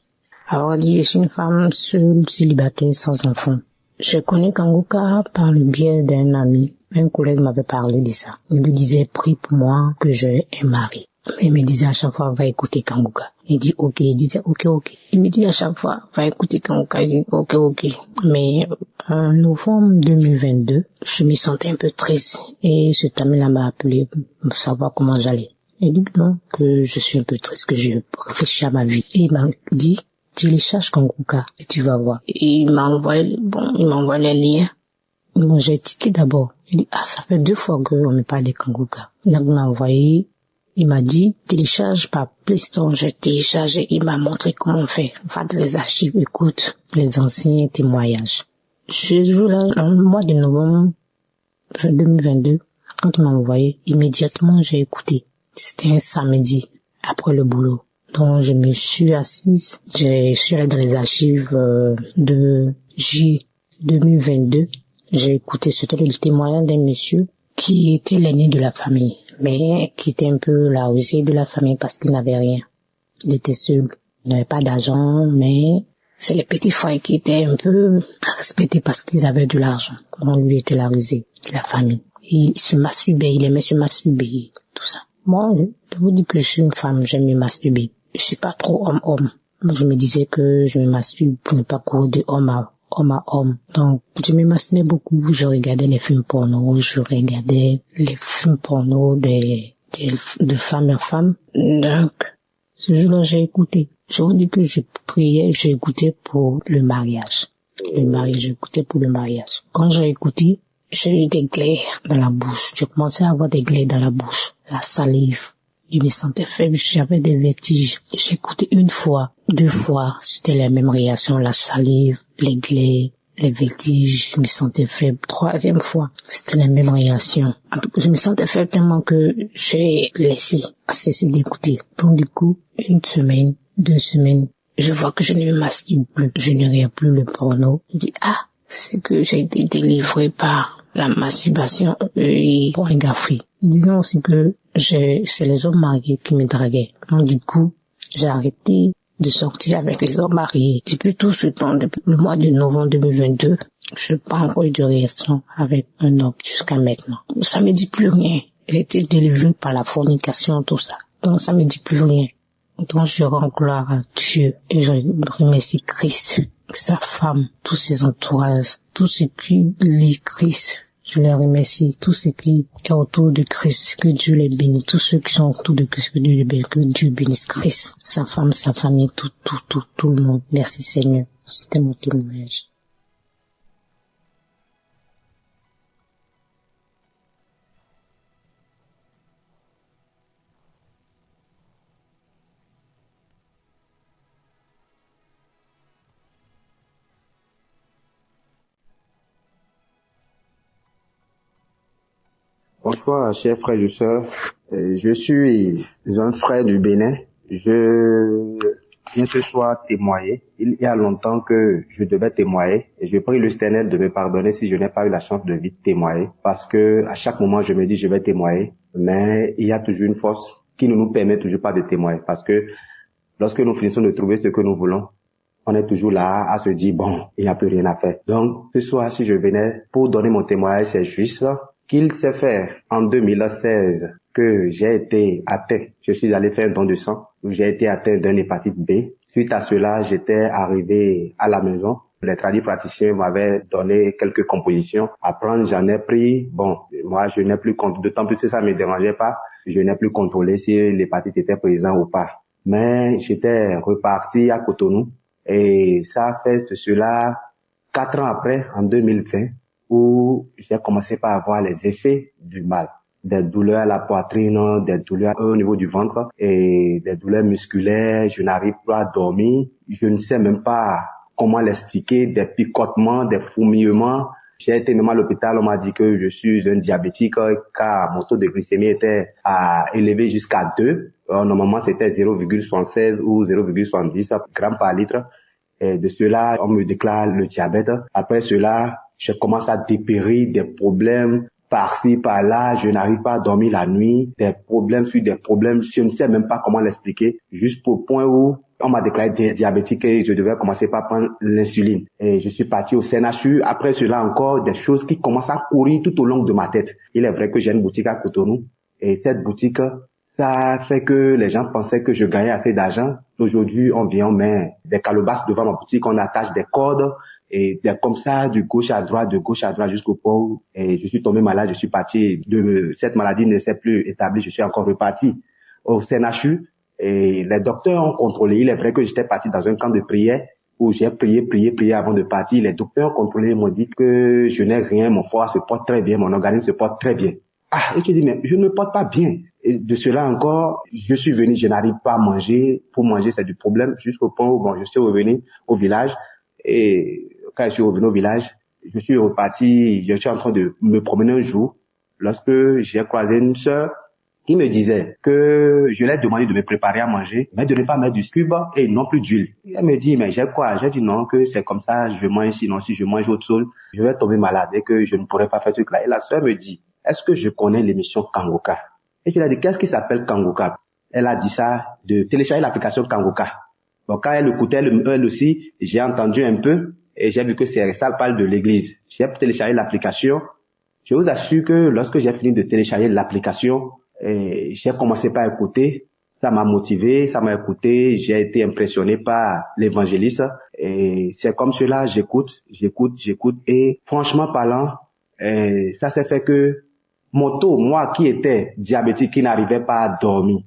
Alors, je suis une femme seule, célibataire, sans enfant. Je connais Kanguka par le biais d'un ami. Un collègue m'avait parlé de ça. Il lui disait, prie pour moi que j'ai un mari. Mais il me disait à chaque fois, va écouter Kanguka. Il dit, ok. Il disait, ok. Il me dit à chaque fois, va écouter Kanguka. Il dit, ok. Mais en novembre 2022, je me sentais un peu triste. Et cet ami-là m'a appelé pour savoir comment j'allais. Il dit non, que je suis un peu triste, que je réfléchis à ma vie. Et il m'a dit, télécharge Kanguka et tu vas voir. Et il m'a envoyé les liens. Bon, j'ai tiqué d'abord. Il dit, ça fait 2 fois qu'on me parle de Kanguka. Donc, il m'a envoyé, il m'a dit, télécharge par Play Store. J'ai téléchargé, il m'a montré comment on fait. Va dans les archives, écoute les anciens témoignages. Ce jour-là, en mois de novembre 2022, quand il m'a envoyé, immédiatement, j'ai écouté. C'était un samedi, après le boulot. Donc, je me suis assise, je suis allée dans les archives de J 2022. J'ai écouté, c'était le témoignage d'un monsieur qui était l'aîné de la famille, mais qui était un peu la rusée de la famille parce qu'il n'avait rien. Il était seul, il n'avait pas d'argent, mais c'est les petits frères qui étaient un peu respectés parce qu'ils avaient de l'argent. On lui était la rusée de la famille. Il se masturbait, il aimait se masturber, tout ça. Moi, je vous dis que je suis une femme, j'aime me masturber. Je suis pas trop homme-homme. Je me disais que je me masturbe pour ne pas courir de homme à homme. Donc, je me masturbais beaucoup. Je regardais les films porno, de femmes à femmes. Donc, ce jour-là, j'ai écouté. Je vous dis que je priais, j'ai écouté pour le mariage. J'écoutais pour le mariage. Quand j'ai écouté, j'ai eu des glaires dans la bouche. J'ai commencé à avoir des glaires dans la bouche. La salive. Je me sentais faible, j'avais des vertiges. J'ai écouté 1 fois, 2 fois, c'était la même réaction, la salive, les glaires, les vertiges, je me sentais faible. 3e fois, c'était la même réaction. En tout cas, je me sentais faible tellement que j'ai cessé d'écouter. Donc du coup, 1 semaine, 2 semaines, je vois que je ne me masturbe plus, je ne regarde plus le porno. Je dis, c'est que j'ai été délivré par la masturbation et pornographie. Disons aussi que c'est les hommes mariés qui me draguaient. Donc du coup, j'ai arrêté de sortir avec les hommes mariés. Depuis tout ce temps, depuis le mois de novembre 2022, je n'ai pas encore eu de relation avec un homme jusqu'à maintenant. Ça me dit plus rien. J'ai été délivré par la fornication, tout ça. Donc ça me dit plus rien. Donc je rends gloire à Dieu et je remercie Christ, sa femme, tous ses entourages, tous ceux qui lit Christ. Je les remercie, tous ceux qui sont autour de Christ, que Dieu les bénisse, tous ceux qui sont autour de Christ, que Dieu bénisse Christ, sa femme, sa famille, tout le monde. Merci Seigneur. C'était mon témoignage. Bonsoir, chers frères et sœurs. Je suis un frère du Bénin. Je viens ce soir témoigner. Il y a longtemps que je devais témoigner et je prie le Seigneur de me pardonner si je n'ai pas eu la chance de vite témoigner parce que à chaque moment je me dis je vais témoigner, mais il y a toujours une force qui ne nous permet toujours pas de témoigner parce que lorsque nous finissons de trouver ce que nous voulons, on est toujours là à se dire bon, il n'y a plus rien à faire. Donc ce soir si je venais pour donner mon témoignage, c'est juste qu'il s'est fait en 2016 que j'ai été atteint. Je suis allé faire un don de sang où j'ai été atteint d'une hépatite B. Suite à cela, j'étais arrivé à la maison. Les praticiens m'avaient donné quelques compositions à prendre. J'en ai pris. Bon, moi, je n'ai plus d'autant plus que ça me dérangeait pas. Je n'ai plus contrôlé si l'hépatite était présente ou pas. Mais j'étais reparti à Cotonou et ça fait de cela 4 ans après, en 2020. Où j'ai commencé par avoir les effets du mal. Des douleurs à la poitrine, des douleurs au niveau du ventre et des douleurs musculaires. Je n'arrive pas à dormir. Je ne sais même pas comment l'expliquer. Des picotements, des fourmillements. J'ai été même à l'hôpital, on m'a dit que je suis un diabétique car mon taux de glycémie était élevé jusqu'à 2. Normalement, c'était 0,76 ou 0,70 grammes par litre. Et de cela, on me déclare le diabète. Après cela, je commence à dépérir des problèmes par-ci, par-là. Je n'arrive pas à dormir la nuit. Des problèmes sur des problèmes. Je ne sais même pas comment l'expliquer. Juste au point où on m'a déclaré diabétique et je devais commencer par prendre l'insuline. Et je suis parti au CNHU. Après cela, encore des choses qui commencent à courir tout au long de ma tête. Il est vrai que j'ai une boutique à Cotonou. Et cette boutique, ça fait que les gens pensaient que je gagnais assez d'argent. Aujourd'hui, on met des calebasses devant ma boutique, on attache des cordes et comme ça, de gauche à droite jusqu'au point où je suis tombé malade, je suis parti de cette maladie ne s'est plus établie, je suis encore reparti au CNHU et les docteurs ont contrôlé. Il est vrai que j'étais parti dans un camp de prière où j'ai prié avant de partir. Les docteurs ont contrôlé, m'ont dit que je n'ai rien, mon foie se porte très bien, mon organisme se porte très bien. Et tu dis, mais je ne me porte pas bien. Et de cela encore, je suis venu, je n'arrive pas à manger. Pour manger, c'est du problème. Jusqu'au point où, je suis revenu au village. Et quand je suis revenu au village, je suis reparti, je suis en train de me promener un jour, lorsque j'ai croisé une sœur qui me disait que je lui ai demandé de me préparer à manger, mais de ne pas mettre du cube et non plus d'huile. Elle me dit, mais j'ai quoi? J'ai dit non, que c'est comme ça, je mange, sinon si je mange autre chose, je vais tomber malade et que je ne pourrai pas faire ce truc-là. Et la sœur me dit, est-ce que je connais l'émission Kangoka? Et je lui ai dit, qu'est-ce qui s'appelle Kangoka? Elle a dit ça, de télécharger l'application Kangoka. Donc quand elle écoutait elle aussi, j'ai entendu un peu et j'ai vu que ça parle de l'église. J'ai téléchargé l'application. Je vous assure que lorsque j'ai fini de télécharger l'application, j'ai commencé par écouter. Ça m'a motivé, ça m'a écouté. J'ai été impressionné par l'évangéliste. Et c'est comme cela, j'écoute. Et franchement parlant, ça s'est fait que mon taux, moi qui étais diabétique, qui n'arrivais pas à dormir,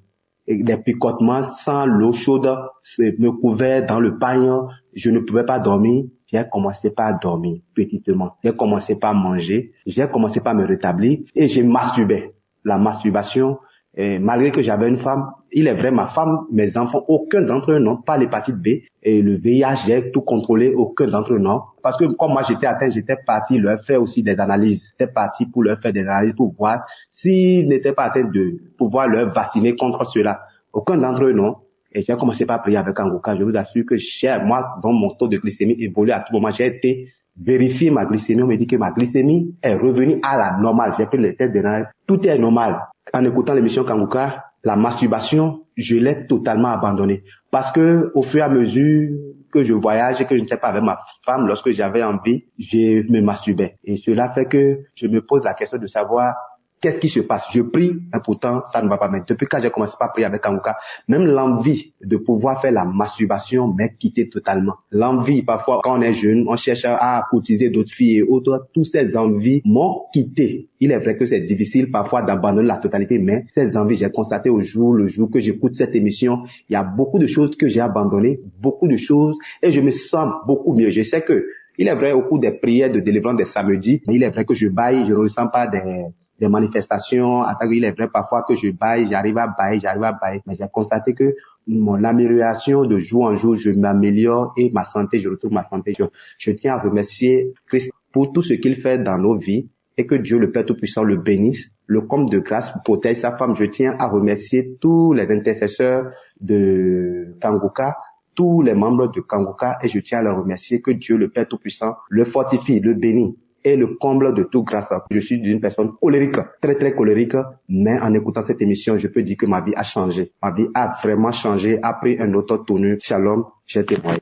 et des picotements sans l'eau chaude me couvaient dans le pagne, je ne pouvais pas dormir. J'ai commencé par dormir petitement. J'ai commencé par manger, j'ai commencé par me rétablir et j'ai masturbé. La masturbation, malgré que j'avais une femme, il est vrai, ma femme, mes enfants, aucun d'entre eux n'ont pas l'hépatite B. Et le VIH, j'ai tout contrôlé, aucun d'entre eux non. Parce que comme moi j'étais atteint, j'étais parti leur faire aussi des analyses. J'étais parti pour leur faire des analyses pour voir s'ils n'étaient pas atteints de pouvoir leur vacciner contre cela. Aucun d'entre eux non. Et j'ai commencé par prier avec Kangoka. Je vous assure que moi, dont mon taux de glycémie évolue à tout moment, j'ai été vérifier ma glycémie. On me dit que ma glycémie est revenue à la normale. J'ai pris les tests d'analyse. Tout est normal. En écoutant l'émission Kangoka, la masturbation, je l'ai totalement abandonnée. Parce que au fur et à mesure que je voyage et que je n'étais pas avec ma femme, lorsque j'avais envie, je me masturbais. Et cela fait que je me pose la question de savoir qu'est-ce qui se passe. Je prie, et pourtant, ça ne va pas. Mais depuis quand j'ai commencé à prier avec Kangoka, même l'envie de pouvoir faire la masturbation m'a quitté totalement. L'envie, parfois, quand on est jeune, on cherche à courtiser d'autres filles et autres. Toutes ces envies m'ont quitté. Il est vrai que c'est difficile parfois d'abandonner la totalité, mais ces envies, j'ai constaté le jour que j'écoute cette émission, il y a beaucoup de choses que j'ai abandonnées, beaucoup de choses, et je me sens beaucoup mieux. Je sais que, il est vrai, au cours des prières de délivrance des samedis, il est vrai que je baille, je ne ressens pas des manifestations. Il est vrai parfois que je baille, j'arrive à bailler, mais j'ai constaté que mon amélioration de jour en jour, je m'améliore et ma santé, je retrouve ma santé. Je tiens à remercier Christ pour tout ce qu'il fait dans nos vies et que Dieu le Père Tout-Puissant le bénisse, le comble de grâce protège sa femme. Je tiens à remercier tous les intercesseurs de Kangoka, tous les membres de Kangoka, et je tiens à leur remercier que Dieu le Père Tout-Puissant le fortifie, le bénit et le comble de toute grâce. Je suis une personne colérique, très très colérique, mais en écoutant cette émission, je peux dire que ma vie a changé. Ma vie a vraiment changé, a pris un autre tournure. Shalom, j'ai témoigné.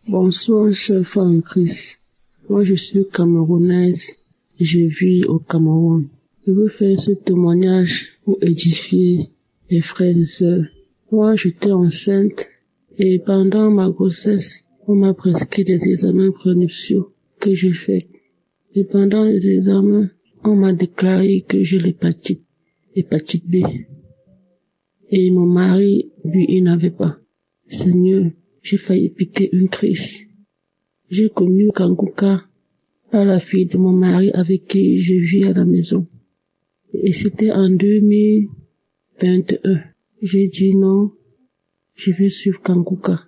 Bonsoir, cher frère en Christ. Moi, je suis camerounaise. Je vis au Cameroun. Je veux faire ce témoignage pour édifier les frères et sœurs. Moi, j'étais enceinte et pendant ma grossesse, on m'a prescrit des examens prénuptiaux que j'ai faits. Et pendant les examens, on m'a déclaré que j'ai l'hépatite B. Et mon mari, lui, il n'avait pas. Seigneur, j'ai failli piquer une crise. J'ai connu Kangoka par la fille de mon mari avec qui je vis à la maison. Et c'était en 2021. J'ai dit non, je vais suivre Kangoka.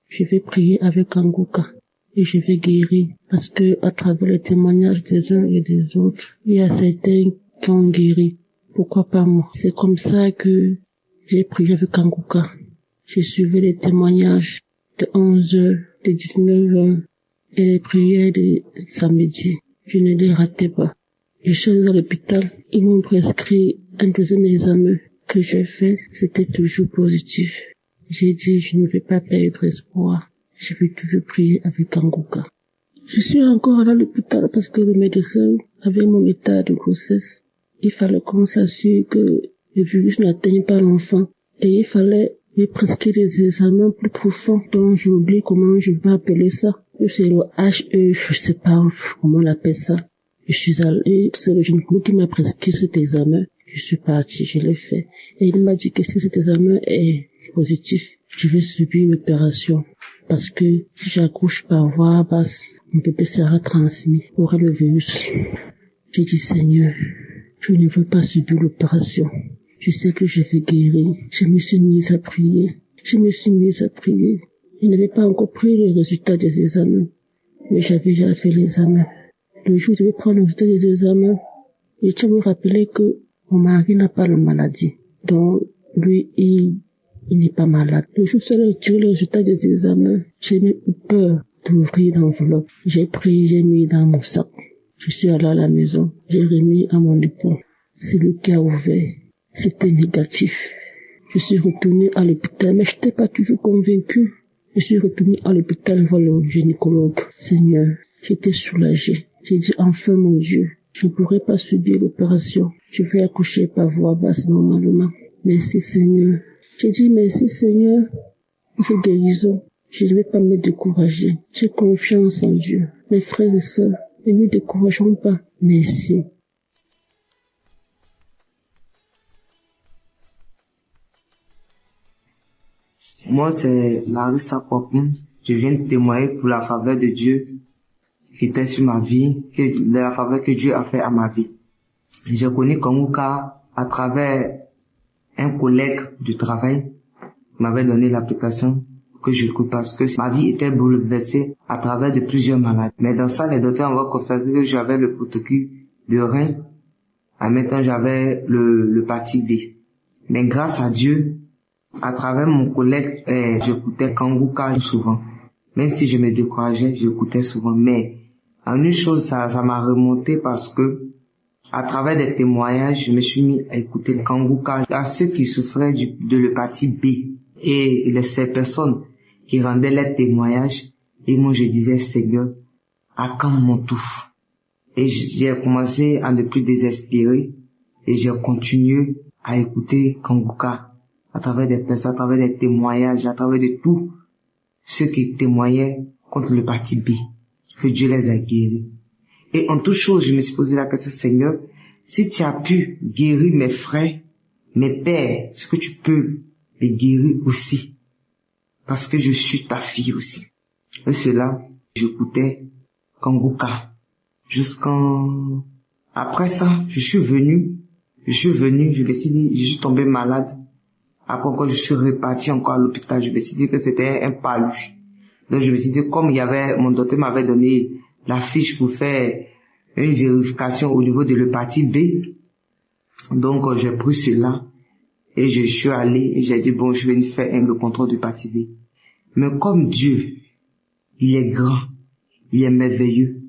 Je vais prier avec Kangoka. et je vais guérir. Parce que à travers les témoignages des uns et des autres, il y a certains qui ont guéri. Pourquoi pas moi? C'est comme ça que j'ai prié avec Kanguka. J'ai suivi les témoignages de 11h, de 19h et les prières de samedi. Je ne les ratais pas. Je suis allée à l'hôpital. Ils m'ont prescrit un deuxième examen que j'ai fait. C'était toujours positif. J'ai dit, je ne vais pas perdre espoir. Je vais toujours prier avec Kanguka. Je suis encore allée à l'hôpital parce que le médecin avait mon état de grossesse. Il fallait qu'on s'assure que le virus n'atteigne pas l'enfant. Et il fallait me prescrire des examens plus profonds dont j'oublie comment je vais appeler ça. C'est le HE, je sais pas comment on appelle ça. Je suis allée, c'est le gynécologue qui m'a prescrit cet examen. Je suis partie, je l'ai fait. Et il m'a dit que si cet examen est positif, je vais subir une opération. Parce que si j'accouche par voie basse, mon bébé sera transmis, aura le virus. J'ai dit, Seigneur, je ne veux pas subir l'opération. Je sais que je vais guérir. Je me suis mise à prier. Je n'avais pas encore pris les résultats des examens, mais j'avais déjà fait l'examen. Le jour où je devais prendre le résultat des examens, j'ai toujours me rappelé que mon mari n'a pas la maladie. Donc, lui, il n'est pas malade. Le jour où j'ai tiré le résultat des examens, j'ai eu peur d'ouvrir l'enveloppe. J'ai pris, j'ai mis dans mon sac. Je suis allée à la maison. J'ai remis à mon époux. C'est lui qui a ouvert. C'était négatif. Je suis retournée à l'hôpital, mais je n'étais pas toujours convaincue. Je suis retournée à l'hôpital voir le gynécologue. Seigneur, j'étais soulagée. J'ai dit, enfin mon Dieu, je ne pourrai pas subir l'opération. Je vais accoucher par voie basse normalement. Merci Seigneur. J'ai dit, merci Seigneur pour cette guérison. Je ne vais pas me décourager. J'ai confiance en Dieu. Mes frères et sœurs, ne nous décourageons pas. Merci. Moi, c'est Larissa Popin. Je viens de témoigner pour la faveur de Dieu qui était sur ma vie, de la faveur que Dieu a fait à ma vie. J'ai connu Kanguka à travers un collègue du travail qui m'avait donné l'application que je coupe parce que ma vie était bouleversée à travers de plusieurs maladies. Mais dans ça, les docteurs ont constaté que j'avais le protocole de rein. En même temps, j'avais le partie B. Mais grâce à Dieu, à travers mon collègue, j'écoutais Kanguka souvent. Même si je me décourageais, j'écoutais souvent. Mais en une chose, ça m'a remonté parce que à travers des témoignages, je me suis mis à écouter Kanguka à ceux qui souffraient de l'hépatie B et ces personnes qui rendaient leurs témoignages. Et moi, je disais, Seigneur, à quand mon tour? Et j'ai commencé à ne plus désespérer et j'ai continué à écouter Kanguka à travers des personnes, à travers des témoignages, à travers de tout ceux qui témoignaient contre l'hépatie B, que Dieu les a guéris. Et en toute chose, je me suis posé la question, Seigneur, si tu as pu guérir mes frères, mes pères, est-ce que tu peux les guérir aussi? Parce que je suis ta fille aussi. Et cela, j'écoutais Kanguka. Après ça, je suis venu, je me suis dit, je suis tombé malade. Après encore, je suis reparti encore à l'hôpital. Je me suis dit que c'était un paluche. Donc je me suis dit, comme mon docteur m'avait donné la fiche pour faire une vérification au niveau de l'hépatie B. Donc j'ai pris cela et je suis allé et j'ai dit, bon, je vais faire le contrôle de l'hépatie B. Mais comme Dieu, il est grand, il est merveilleux.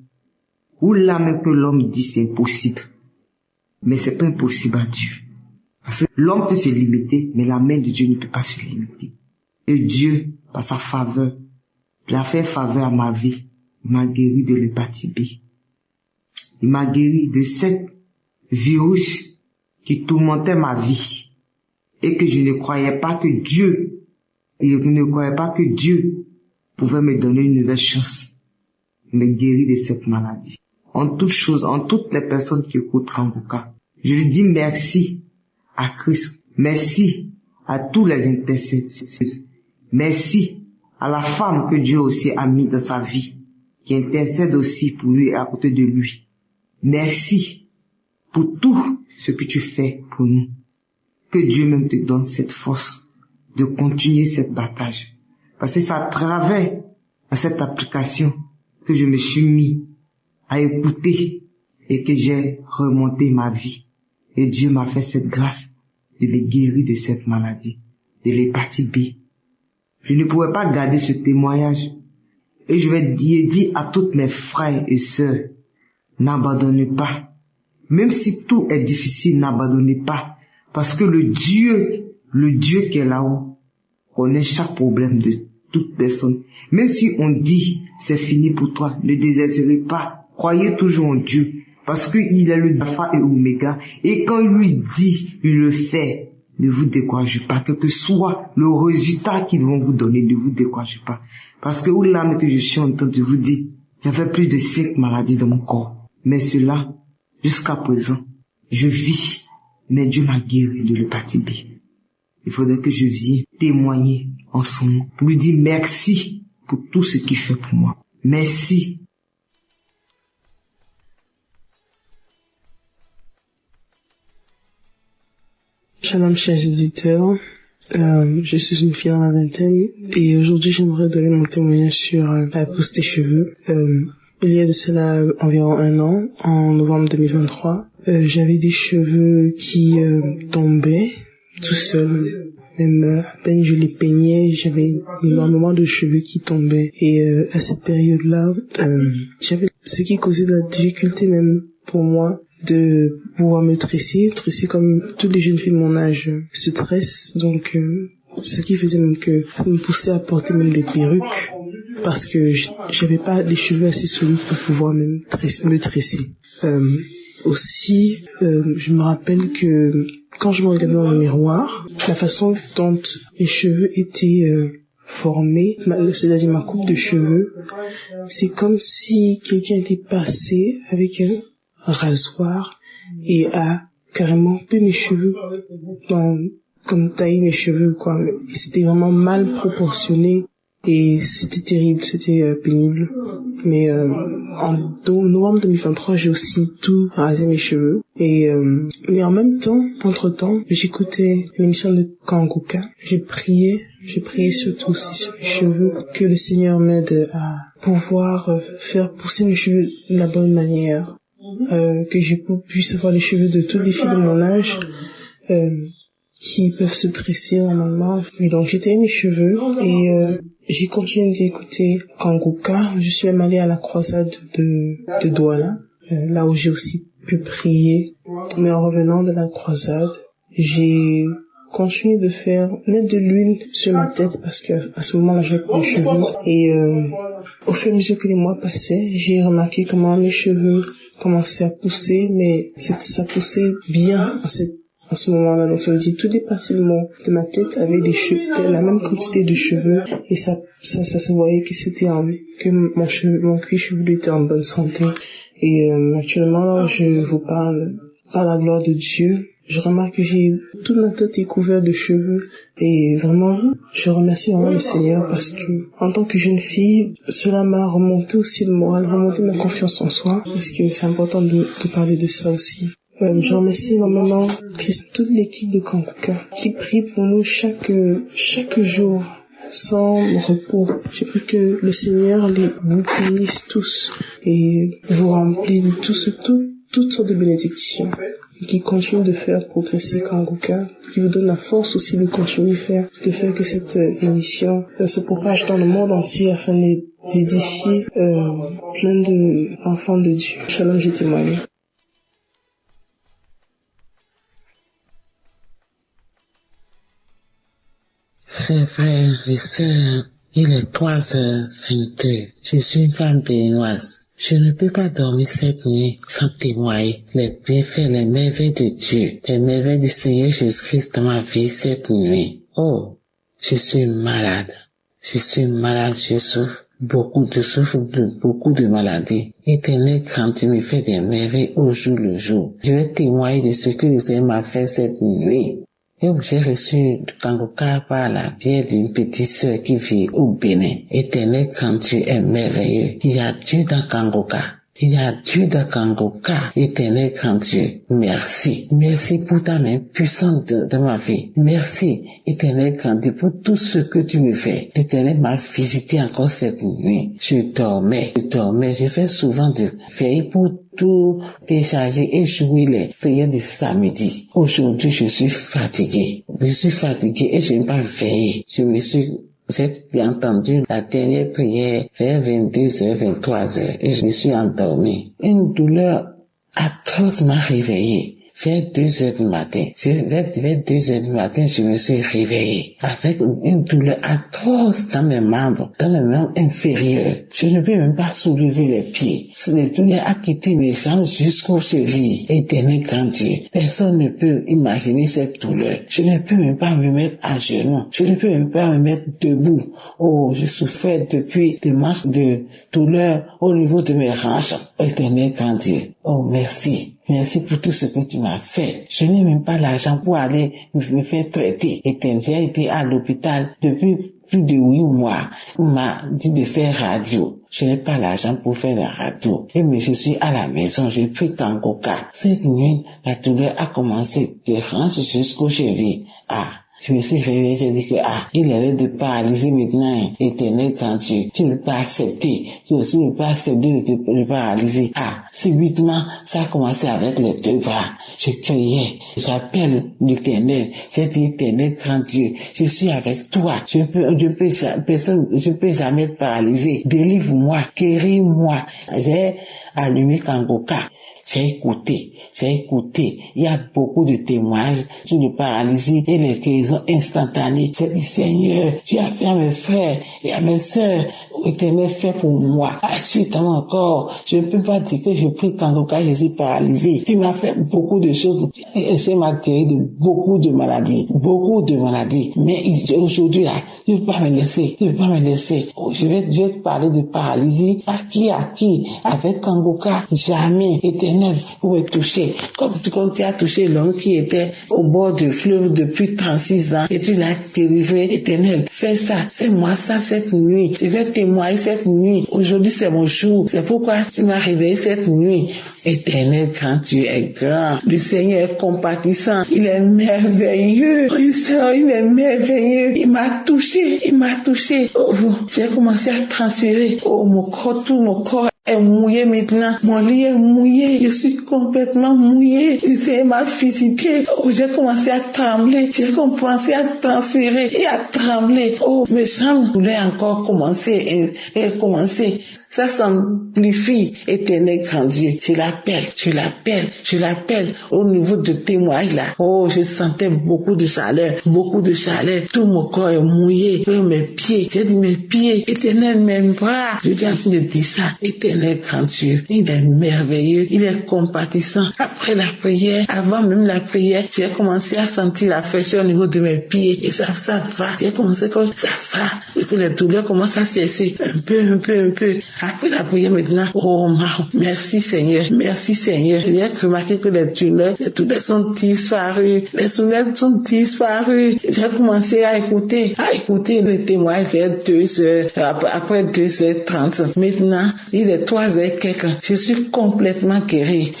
Où là même que l'homme dit c'est impossible. Mais c'est pas impossible à Dieu. Parce que l'homme peut se limiter, mais la main de Dieu ne peut pas se limiter. Et Dieu, par sa faveur, il a fait faveur à ma vie. Il m'a guéri de l'hépatie B. Il m'a guéri de ce virus qui tourmentait ma vie. Et que je ne croyais pas que Dieu pouvait me donner une nouvelle chance. Il m'a guéri de cette maladie. En toutes choses, en toutes les personnes qui écoutent Kanguka, je lui dis merci à Christ. Merci à tous les intercesseurs. Merci à la femme que Dieu aussi a mis dans sa vie, qui intercède aussi pour lui et à côté de lui. Merci pour tout ce que tu fais pour nous. Que Dieu même te donne cette force de continuer cette bataille. Parce que c'est à travers cette application que je me suis mis à écouter et que j'ai remonté ma vie. Et Dieu m'a fait cette grâce de me guérir de cette maladie, de l'hépatite B. Je ne pouvais pas garder ce témoignage. Et je vais dire à toutes mes frères et sœurs, n'abandonnez pas. Même si tout est difficile, n'abandonnez pas. Parce que le Dieu qui est là-haut, connaît chaque problème de toute personne. Même si on dit, c'est fini pour toi, ne désespérez pas. Croyez toujours en Dieu. Parce qu'il est le Alpha et Oméga. Et quand il lui dit, il le fait. Ne vous découragez pas, quel que soit le résultat qu'ils vont vous donner, ne vous découragez pas. Parce que là que je suis en train de vous dire, j'avais plus de 5 maladies dans mon corps. Mais cela, jusqu'à présent, je vis. Mais Dieu m'a guéri de l'hépatite B. Il faudrait que je vienne témoigner en son nom, pour lui dire merci pour tout ce qu'il fait pour moi. Merci. Shalom chers éditeurs, je suis une fille dans la vingtaine et aujourd'hui j'aimerais donner mon témoignage sur la pousse des cheveux. Il y a de cela environ 1 an, en novembre 2023, j'avais des cheveux qui tombaient tout seuls. Même à peine je les peignais, j'avais énormément de cheveux qui tombaient. Et à cette période-là, j'avais ce qui causait de la difficulté même pour moi de pouvoir me tresser comme toutes les jeunes filles de mon âge se tressent. Donc, ce qui faisait même que ça me poussait à porter même des perruques parce que j'avais pas des cheveux assez solides pour pouvoir même me tresser. Aussi, je me rappelle que quand je me regardais dans le miroir, la façon dont mes cheveux étaient formés, c'est-à-dire ma coupe de cheveux, c'est comme si quelqu'un était passé avec un rasoir et a carrément coupé mes cheveux, comme taillé mes cheveux, quoi. Et c'était vraiment mal proportionné et c'était terrible, c'était pénible. Mais en novembre 2023, j'ai aussi tout rasé mes cheveux. Et mais en même temps, entre-temps, j'écoutais l'émission de Kanguka. J'ai prié surtout aussi sur mes cheveux, que le Seigneur m'aide à pouvoir faire pousser mes cheveux de la bonne manière, que je puisse avoir les cheveux de toutes les filles de mon âge, qui peuvent se tresser normalement. Et donc j'ai taillé mes cheveux et j'ai continué d'écouter Kanguka. Je suis même allée à la croisade de Douala, là où j'ai aussi pu prier. Mais en revenant de la croisade, j'ai continué de mettre de l'huile sur ma tête parce que à ce moment-là j'avais pas de cheveux. Et au fur et à mesure que les mois passaient, j'ai remarqué comment mes cheveux commençaient à pousser, mais ça poussait bien en ce moment-là. Donc ça veut dire toutes les parties de ma tête avaient la même quantité de cheveux et ça se voyait que que mon cuir chevelu était en bonne santé. Et actuellement, je vous parle par la gloire de Dieu. Je remarque que toute ma tête est couverte de cheveux et vraiment, je remercie vraiment le Seigneur parce que en tant que jeune fille, cela m'a remonté aussi le moral, remonté ma confiance en soi parce que c'est important de parler de ça aussi. Je remercie énormément toute l'équipe de Kanguka qui prie pour nous chaque jour sans repos. Je prie que le Seigneur vous bénisse tous et vous remplisse de toutes sortes de bénédictions et qui continue de faire progresser Kanguka, qui vous donne la force aussi de continuer de faire que cette émission se propage dans le monde entier afin d'édifier plein d'enfants de Dieu. Shalom, j'ai témoigné. Chers frères et sœurs, il est 3h22. Je suis une femme béninoise. Je ne peux pas dormir cette nuit sans témoigner les bienfaits, les merveilles de Dieu, les merveilles du Seigneur Jésus-Christ dans ma vie cette nuit. Oh, je suis malade. Je souffre de beaucoup de maladies. Éternel, quand tu me fais des merveilles au jour le jour, je vais témoigner de ce que le Seigneur m'a fait cette nuit. Et j'ai reçu Kanguka par la bière d'une petite sœur qui vit au Bénin. Éternel, quand tu es merveilleux, il y a Dieu dans Kanguka. Il y a Dieu de Kangoka, éternel grand Dieu. Merci. Merci pour ta main puissante de ma vie. Merci, éternel grand Dieu, pour tout ce que tu me fais. L'éternel m'a visité encore cette nuit. Je dormais. Je fais souvent de veille pour tout télécharger et jouer les prières du samedi. Aujourd'hui, je suis fatigué. Et je n'ai pas veillé. J'ai entendu la dernière prière vers 22h, 23h et je me suis endormi. Une douleur atroce m'a réveillé. Vers 2h du matin, je me suis réveillé avec une douleur atroce dans mes membres inférieurs. Je ne peux même pas soulever les pieds. La douleur a quitté mes jambes jusqu'aux chevilles. Éternel grand Dieu, personne ne peut imaginer cette douleur. Je ne peux même pas me mettre à genoux. Je ne peux même pas me mettre debout. Oh, je souffrais depuis des marches de douleur au niveau de mes hanches. Éternel grand Dieu, oh merci. Merci pour tout ce que tu m'as fait. Je n'ai même pas l'argent pour aller me faire traiter. J'ai été à l'hôpital depuis plus de 8 mois. On m'a dit de faire radio. Je n'ai pas l'argent pour faire la radio. Mais je suis à la maison, j'ai pris Kangoka. Cette nuit, la douleur a commencé de hanches jusqu'aux chevilles. Je me suis réveillé, j'ai dit que, il est l'heure de paralyser maintenant, éternel grand Dieu. Tu ne peux pas accepter. Tu aussi ne peux pas accepter de te paralyser. Subitement, ça a commencé avec les 2 bras. Je criais, j'appelle l'éternel. J'ai dit, éternel grand Dieu, je suis avec toi. Je ne peux jamais te paralyser. Délivre-moi, guéris-moi. J'ai allumé Kangoka. J'ai écouté. Il y a beaucoup de témoignages sur le paralysie et les guérisons instantanées. J'ai dit, Seigneur, tu as fait à mes frères et à mes sœurs. Éternel, fait pour moi. Si dans mon corps, je ne peux pas dire que j'ai pris Kangoka, je suis paralysé. Tu m'as fait beaucoup de choses et ça m'a guéri de beaucoup de maladies. Mais aujourd'hui, là, tu ne peux pas me laisser. Je vais te parler de paralysie. À qui? Avec Kangoka, jamais. Éternel, pour me toucher. Comme tu as touché l'homme qui était au bord du fleuve depuis 36 ans et tu l'as délivré. Éternel, fais ça. Fais-moi ça cette nuit. Je vais témoigner cette nuit. Aujourd'hui, c'est mon jour. C'est pourquoi tu m'as réveillé cette nuit. Éternel, quand tu es grand, le Seigneur est compatissant. Il est merveilleux. Il est merveilleux. Il m'a touché. Oh, j'ai commencé à transpirer. Oh, tout mon corps est mouillé maintenant. Mon lit est mouillé. Je suis complètement mouillé. Le Seigneur m'a visité. Oh, j'ai commencé à trembler. J'ai commencé à transpirer et à trembler. Oh, mes jambes voulaient encore commencer. Ça s'amplifie, éternel grand Dieu. Je l'appelle au niveau de témoignage là. Oh, je sentais beaucoup de chaleur. Tout mon corps est mouillé. Mes pieds, j'ai dit mes pieds, éternel, mes bras. Je viens de dire ça, éternel grand Dieu. Il est merveilleux, il est compatissant. Après la prière, avant même la prière, j'ai commencé à sentir la fraîcheur au niveau de mes pieds. Et ça va. J'ai commencé comme ça va. Et puis les douleurs commencent à cesser. Un peu. Après la prière maintenant, oh merci Seigneur. J'ai remarqué que les douleurs sont disparues. J'ai commencé à écouter les témoignages vers 2h, après 2h30. Maintenant, il est 3h quelque. Je suis complètement guéri.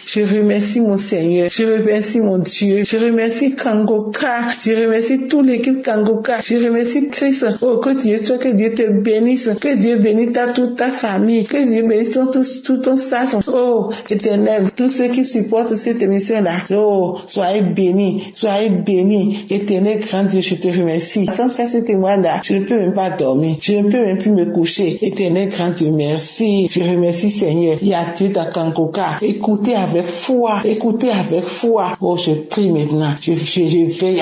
Je remercie mon Seigneur. Je remercie mon Dieu. Je remercie Kangoka. Je remercie toute l'équipe Kangoka. Je remercie Christ. Oh, que Dieu te bénisse. Que Dieu bénisse toute ta famille. Que Dieu bénisse tout ton staff. Oh, éternel, tous ceux qui supportent cette émission-là. Oh, soyez bénis. Éternel, grand Dieu, je te remercie. Sans faire ce témoin-là, je ne peux même pas dormir. Je ne peux même plus me coucher. Éternel, grand Dieu, merci. Je remercie Seigneur. Il y a Dieu dans Kangoka. Écoutez avec foi. Oh, je prie maintenant. Je veille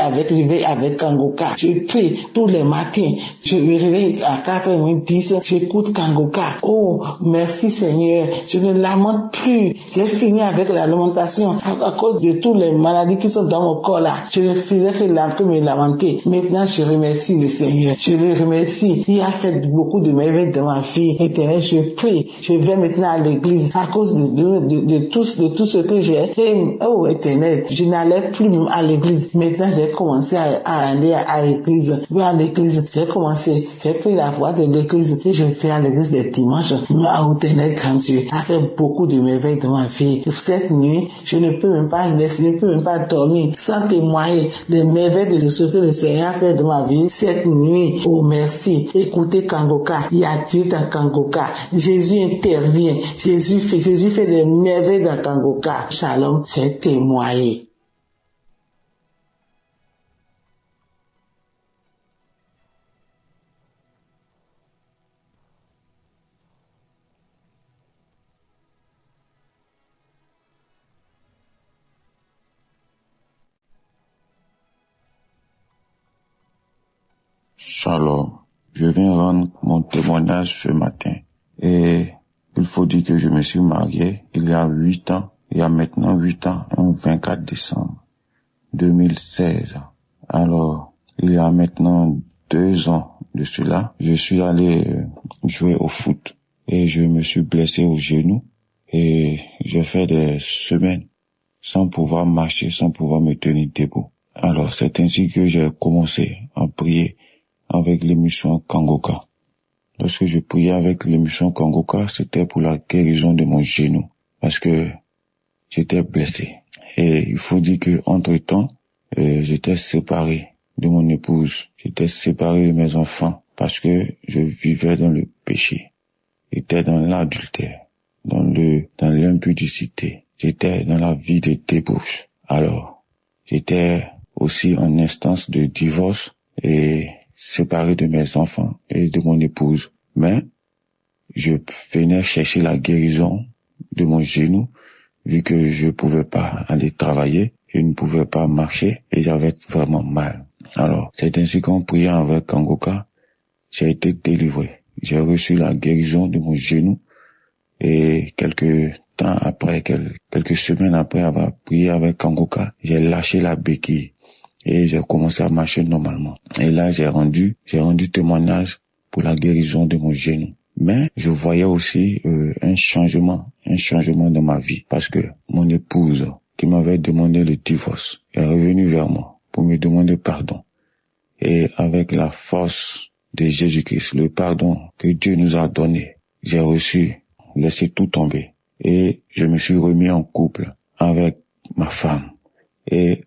avec Kangoka. Je prie tous les matins. Je me réveille à 4h10. J'écoute Kangoka. Oh, merci Seigneur. Je ne lamente plus. J'ai fini avec la lamentation à cause de toutes les maladies qui sont dans mon corps là. Je ne faisais que me lamenter. Maintenant, je remercie le Seigneur. Je le remercie. Il a fait beaucoup de merveilles dans ma vie. Éternel, je prie. Je vais maintenant à l'église à cause de tout ce que j'ai. Oh, éternel, je n'allais plus à l'église. Maintenant, j'ai commencé à aller à l'église. J'ai pris la voie de l'église. l'église, que je fais à l'église des dimanches, à Autenay Grand-Dieu, a fait beaucoup de merveilles dans ma vie. Cette nuit, je ne peux même pas dormir sans témoigner des merveilles de ce que le Seigneur a fait dans ma vie. Cette nuit, oh merci. Écoutez Kangoka, il y a Dieu dans Kangoka. Jésus intervient. Jésus fait des merveilles dans Kangoka. Shalom, c'est témoigner. Shalom, je viens rendre mon témoignage ce matin. Et il faut dire que je me suis marié il y a maintenant 8 ans, le 24 décembre 2016. Alors, il y a maintenant 2 ans de cela, je suis allé jouer au foot et je me suis blessé au genou et j'ai fait des semaines sans pouvoir marcher, sans pouvoir me tenir debout. Alors, c'est ainsi que j'ai commencé à prier avec l'émission Kangoka. Lorsque je priais avec l'émission Kangoka, c'était pour la guérison de mon genou, parce que j'étais blessé. Et il faut dire que entre-temps, j'étais séparé de mon épouse, j'étais séparé de mes enfants, parce que je vivais dans le péché. J'étais dans l'adultère, dans l'impudicité. J'étais dans la vie de débauche. Alors, j'étais aussi en instance de divorce et séparé de mes enfants et de mon épouse. Mais je venais chercher la guérison de mon genou, vu que je pouvais pas aller travailler, je ne pouvais pas marcher et j'avais vraiment mal. Alors, c'est ainsi qu'en priant avec Kangoka, j'ai été délivré. J'ai reçu la guérison de mon genou et quelques semaines après avoir prié avec Kangoka, j'ai lâché la béquille. Et j'ai commencé à marcher normalement. Et là, j'ai rendu témoignage pour la guérison de mon genou. Mais je voyais aussi un changement dans ma vie. Parce que mon épouse, qui m'avait demandé le divorce, est revenue vers moi pour me demander pardon. Et avec la force de Jésus-Christ, le pardon que Dieu nous a donné, j'ai laissé tout tomber. Et je me suis remis en couple avec ma femme. Et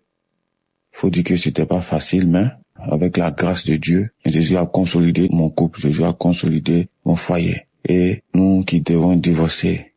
faut dire que c'était pas facile, mais avec la grâce de Dieu, Jésus a consolidé mon couple, Jésus a consolidé mon foyer. Et nous qui devons divorcer,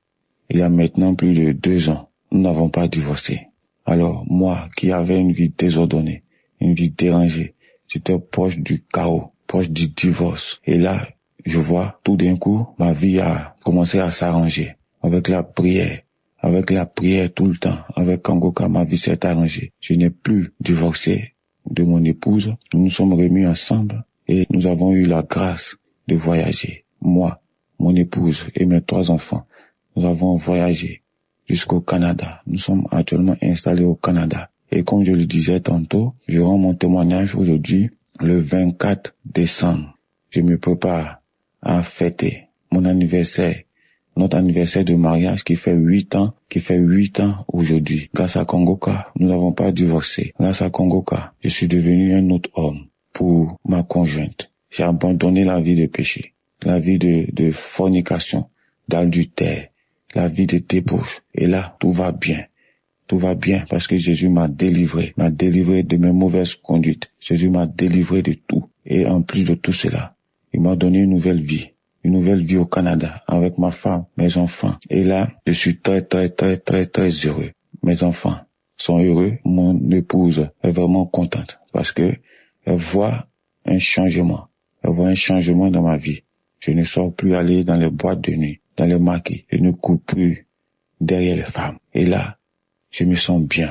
il y a maintenant plus de 2 ans, nous n'avons pas divorcé. Alors moi, qui avais une vie désordonnée, une vie dérangée, j'étais proche du chaos, proche du divorce. Et là, je vois tout d'un coup, ma vie a commencé à s'arranger avec la prière. Avec la prière tout le temps, avec Kangoka, ma vie s'est arrangée. Je n'ai plus divorcé de mon épouse. Nous nous sommes remis ensemble et nous avons eu la grâce de voyager. Moi, mon épouse et mes 3 enfants, nous avons voyagé jusqu'au Canada. Nous sommes actuellement installés au Canada. Et comme je le disais tantôt, je rends mon témoignage aujourd'hui, le 24 décembre. Je me prépare à fêter mon anniversaire. Notre anniversaire de mariage qui fait 8 ans aujourd'hui. Grâce à Kangoka, nous n'avons pas divorcé. Grâce à Kangoka, je suis devenu un autre homme pour ma conjointe. J'ai abandonné la vie de péché, la vie de fornication, d'adultère, la vie de débauche. Et là, tout va bien. Tout va bien parce que Jésus m'a délivré de mes mauvaises conduites. Jésus m'a délivré de tout. Et en plus de tout cela, il m'a donné une nouvelle vie au Canada avec ma femme, mes enfants. Et là, je suis très heureux. Mes enfants sont heureux. Mon épouse est vraiment contente parce que elle voit un changement. Elle voit un changement dans ma vie. Je ne sors plus aller dans les boîtes de nuit, dans les maquis. Je ne cours plus derrière les femmes. Et là, je me sens bien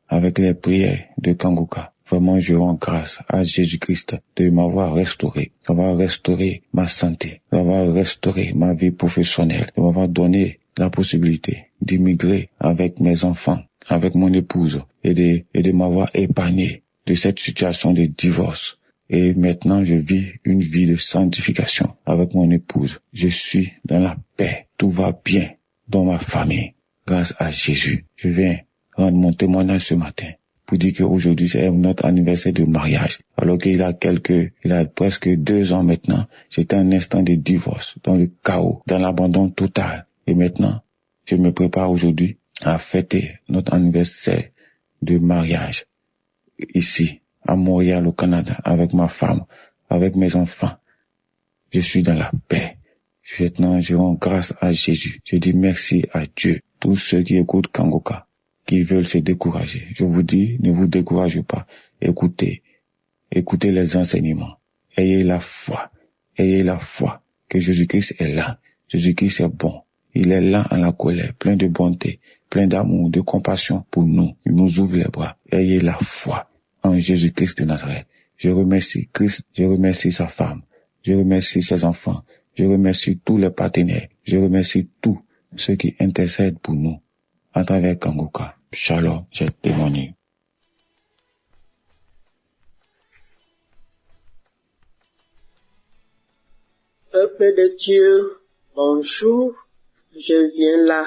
avec les prières de Kangoka. Vraiment, je rends grâce à Jésus-Christ de m'avoir restauré, d'avoir restauré ma santé, d'avoir restauré ma vie professionnelle, de m'avoir donné la possibilité d'immigrer avec mes enfants, avec mon épouse et de m'avoir épargné de cette situation de divorce. Et maintenant, je vis une vie de sanctification avec mon épouse. Je suis dans la paix. Tout va bien dans ma famille grâce à Jésus. Je viens rendre mon témoignage ce matin pour dire qu'aujourd'hui c'est notre anniversaire de mariage. Alors qu'il a presque 2 ans maintenant, c'était un instant de divorce, dans le chaos, dans l'abandon total. Et maintenant, je me prépare aujourd'hui à fêter notre anniversaire de mariage ici, à Montréal, au Canada, avec ma femme, avec mes enfants. Je suis dans la paix. Maintenant, je rends grâce à Jésus. Je dis merci à Dieu. Tous ceux qui écoutent Kangoka, qui veulent se décourager, je vous dis, ne vous découragez pas. Écoutez les enseignements. Ayez la foi que Jésus-Christ est là. Jésus-Christ est bon. Il est là en la colère, plein de bonté, plein d'amour, de compassion pour nous. Il nous ouvre les bras. Ayez la foi en Jésus-Christ de Nazareth. Je remercie Christ, je remercie sa femme, je remercie ses enfants, je remercie tous les partenaires, je remercie tous ceux qui intercèdent pour nous à travers Kangoka. Shalom, j'ai témoigné. Peuple de Dieu, bonjour. Je viens là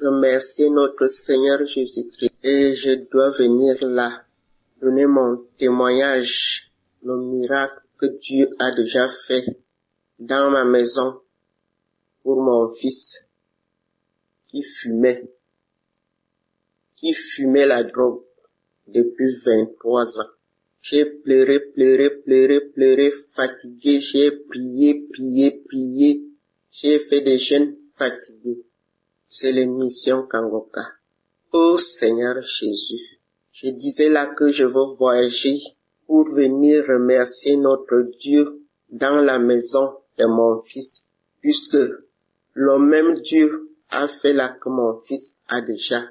remercier notre Seigneur Jésus-Christ et je dois venir là donner mon témoignage, le miracle que Dieu a déjà fait dans ma maison pour mon fils qui fumait la drogue depuis 23 ans. J'ai pleuré, fatigué, j'ai prié, j'ai fait des jeûnes fatigués. C'est l'émission Kangoka. Oh Seigneur Jésus, je disais là que je veux voyager pour venir remercier notre Dieu dans la maison de mon fils, puisque le même Dieu a fait là que mon fils a déjà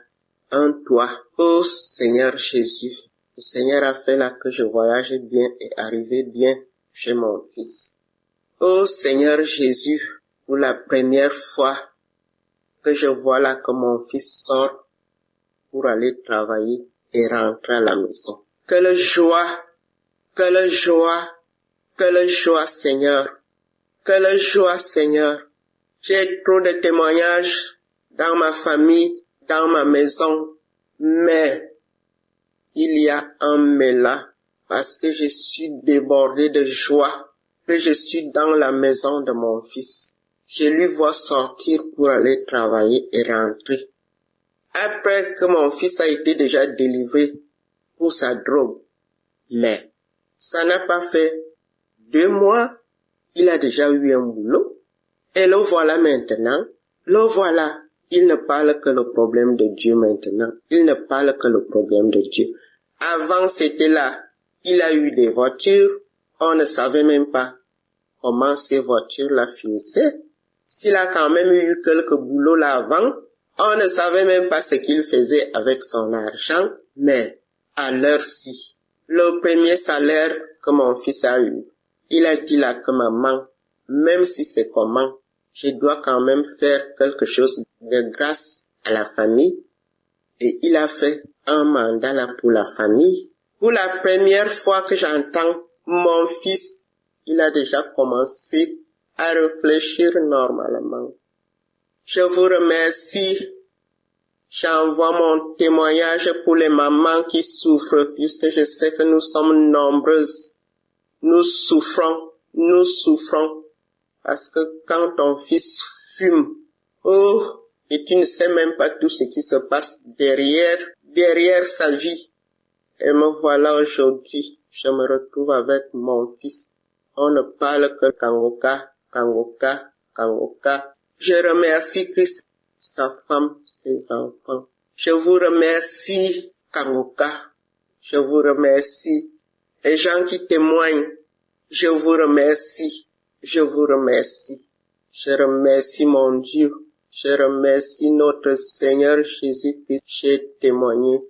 un toit. Oh Seigneur Jésus, le Seigneur a fait là que je voyage bien et arrive bien chez mon fils. Oh Seigneur Jésus, pour la première fois que je vois là que mon fils sort pour aller travailler et rentrer à la maison. Quelle joie, Seigneur. Quelle joie, Seigneur. J'ai trop de témoignages dans ma famille, dans ma maison, mais il y a un mais là, parce que je suis débordé de joie, que je suis dans la maison de mon fils. Je lui vois sortir pour aller travailler et rentrer. Après que mon fils a été déjà délivré pour sa drogue. Mais ça n'a pas fait 2 mois, il a déjà eu un boulot. Et le voilà maintenant, il ne parle que le problème de Dieu maintenant. Il ne parle que le problème de Dieu. Avant c'était là, il a eu des voitures, on ne savait même pas comment ces voitures-là finissaient. S'il a quand même eu quelques boulots là avant, on ne savait même pas ce qu'il faisait avec son argent, mais à l'heure-ci, le premier salaire que mon fils a eu, il a dit là que maman, même si c'est comment, je dois quand même faire quelque chose de grâce à la famille. Et il a fait un mandat là pour la famille. Pour la première fois que j'entends mon fils, il a déjà commencé à réfléchir normalement. Je vous remercie. J'envoie mon témoignage pour les mamans qui souffrent, puisque je sais que nous sommes nombreuses. Nous souffrons, parce que quand ton fils fume, et tu ne sais même pas tout ce qui se passe derrière sa vie. Et me voilà aujourd'hui, je me retrouve avec mon fils. On ne parle que Kangoka. Je remercie Christ, sa femme, ses enfants. Je vous remercie, Kangoka. Je vous remercie. Les gens qui témoignent, je vous remercie. Je remercie mon Dieu. Je remercie notre Seigneur Jésus-Christ. J'ai témoigné.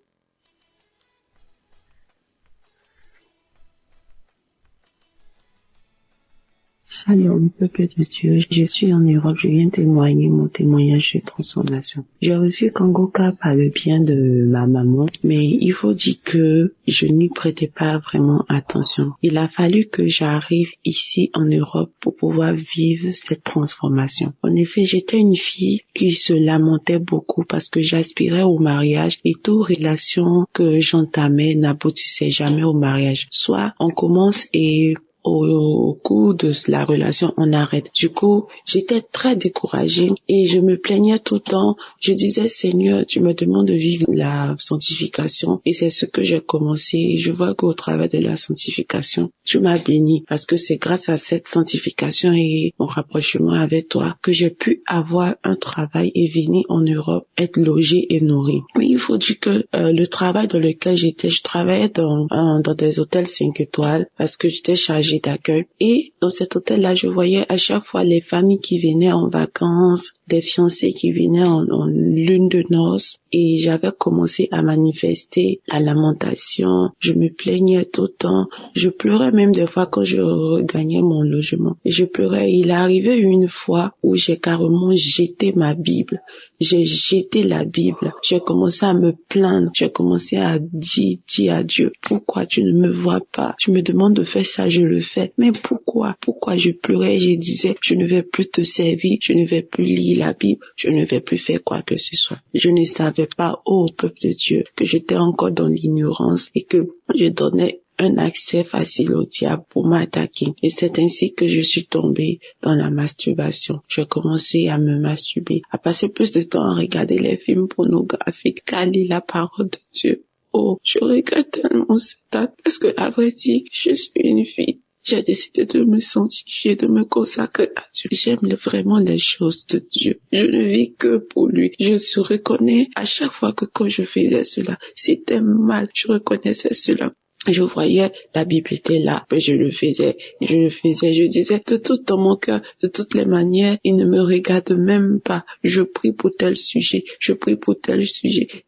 Alors, peuple de Dieu, je suis en Europe, je viens témoigner mon témoignage de transformation. J'ai reçu Kangoka par le bien de ma maman, mais il faut dire que je n'y prêtais pas vraiment attention. Il a fallu que j'arrive ici en Europe pour pouvoir vivre cette transformation. En effet, j'étais une fille qui se lamentait beaucoup parce que j'aspirais au mariage et toute relation que j'entamais n'aboutissait jamais au mariage. Soit on commence et au cours de la relation, on arrête. Du coup, j'étais très découragée et je me plaignais tout le temps. Je disais, Seigneur, tu me demandes de vivre la sanctification et c'est ce que j'ai commencé. Et je vois qu'au travers de la sanctification, tu m'as béni parce que c'est grâce à cette sanctification et mon rapprochement avec toi que j'ai pu avoir un travail et venir en Europe, être logée et nourrie. Mais il faut dire que le travail dans lequel j'étais, je travaillais dans des hôtels 5 étoiles parce que j'étais chargée d'accueil. Et dans cet hôtel-là, je voyais à chaque fois les familles qui venaient en vacances, des fiancés qui venaient en lune de noces. Et j'avais commencé à manifester la lamentation. Je me plaignais tout le temps. Je pleurais même des fois quand je regagnais mon logement. Et je pleurais. Il est arrivé une fois où j'ai carrément jeté ma Bible. J'ai jeté la Bible. J'ai commencé à me plaindre. J'ai commencé à dire à Dieu, pourquoi tu ne me vois pas? Tu me demandes de faire ça, je le fais. Mais pourquoi je pleurais? Je disais, je ne vais plus te servir. Je ne vais plus lire la Bible. Je ne vais plus faire quoi que ce soit. Je ne savais pas, ô peuple de Dieu, que j'étais encore dans l'ignorance et que je donnais un accès facile au diable pour m'attaquer. Et c'est ainsi que je suis tombée dans la masturbation. J'ai commencé à me masturber, à passer plus de temps à regarder les films pornographiques qu'à lire la parole de Dieu. Oh, je regrette tellement cet acte parce que, à vrai dire, je suis une fille. J'ai décidé de me sanctifier, de me consacrer à Dieu. J'aime vraiment les choses de Dieu. Je ne vis que pour lui. Je se reconnais à chaque fois que quand je faisais cela, c'était mal. Je reconnaissais cela. Je voyais, la Bible était là, mais je le faisais, je disais, de tout dans mon cœur, de toutes les manières, il ne me regarde même pas. Je prie pour tel sujet,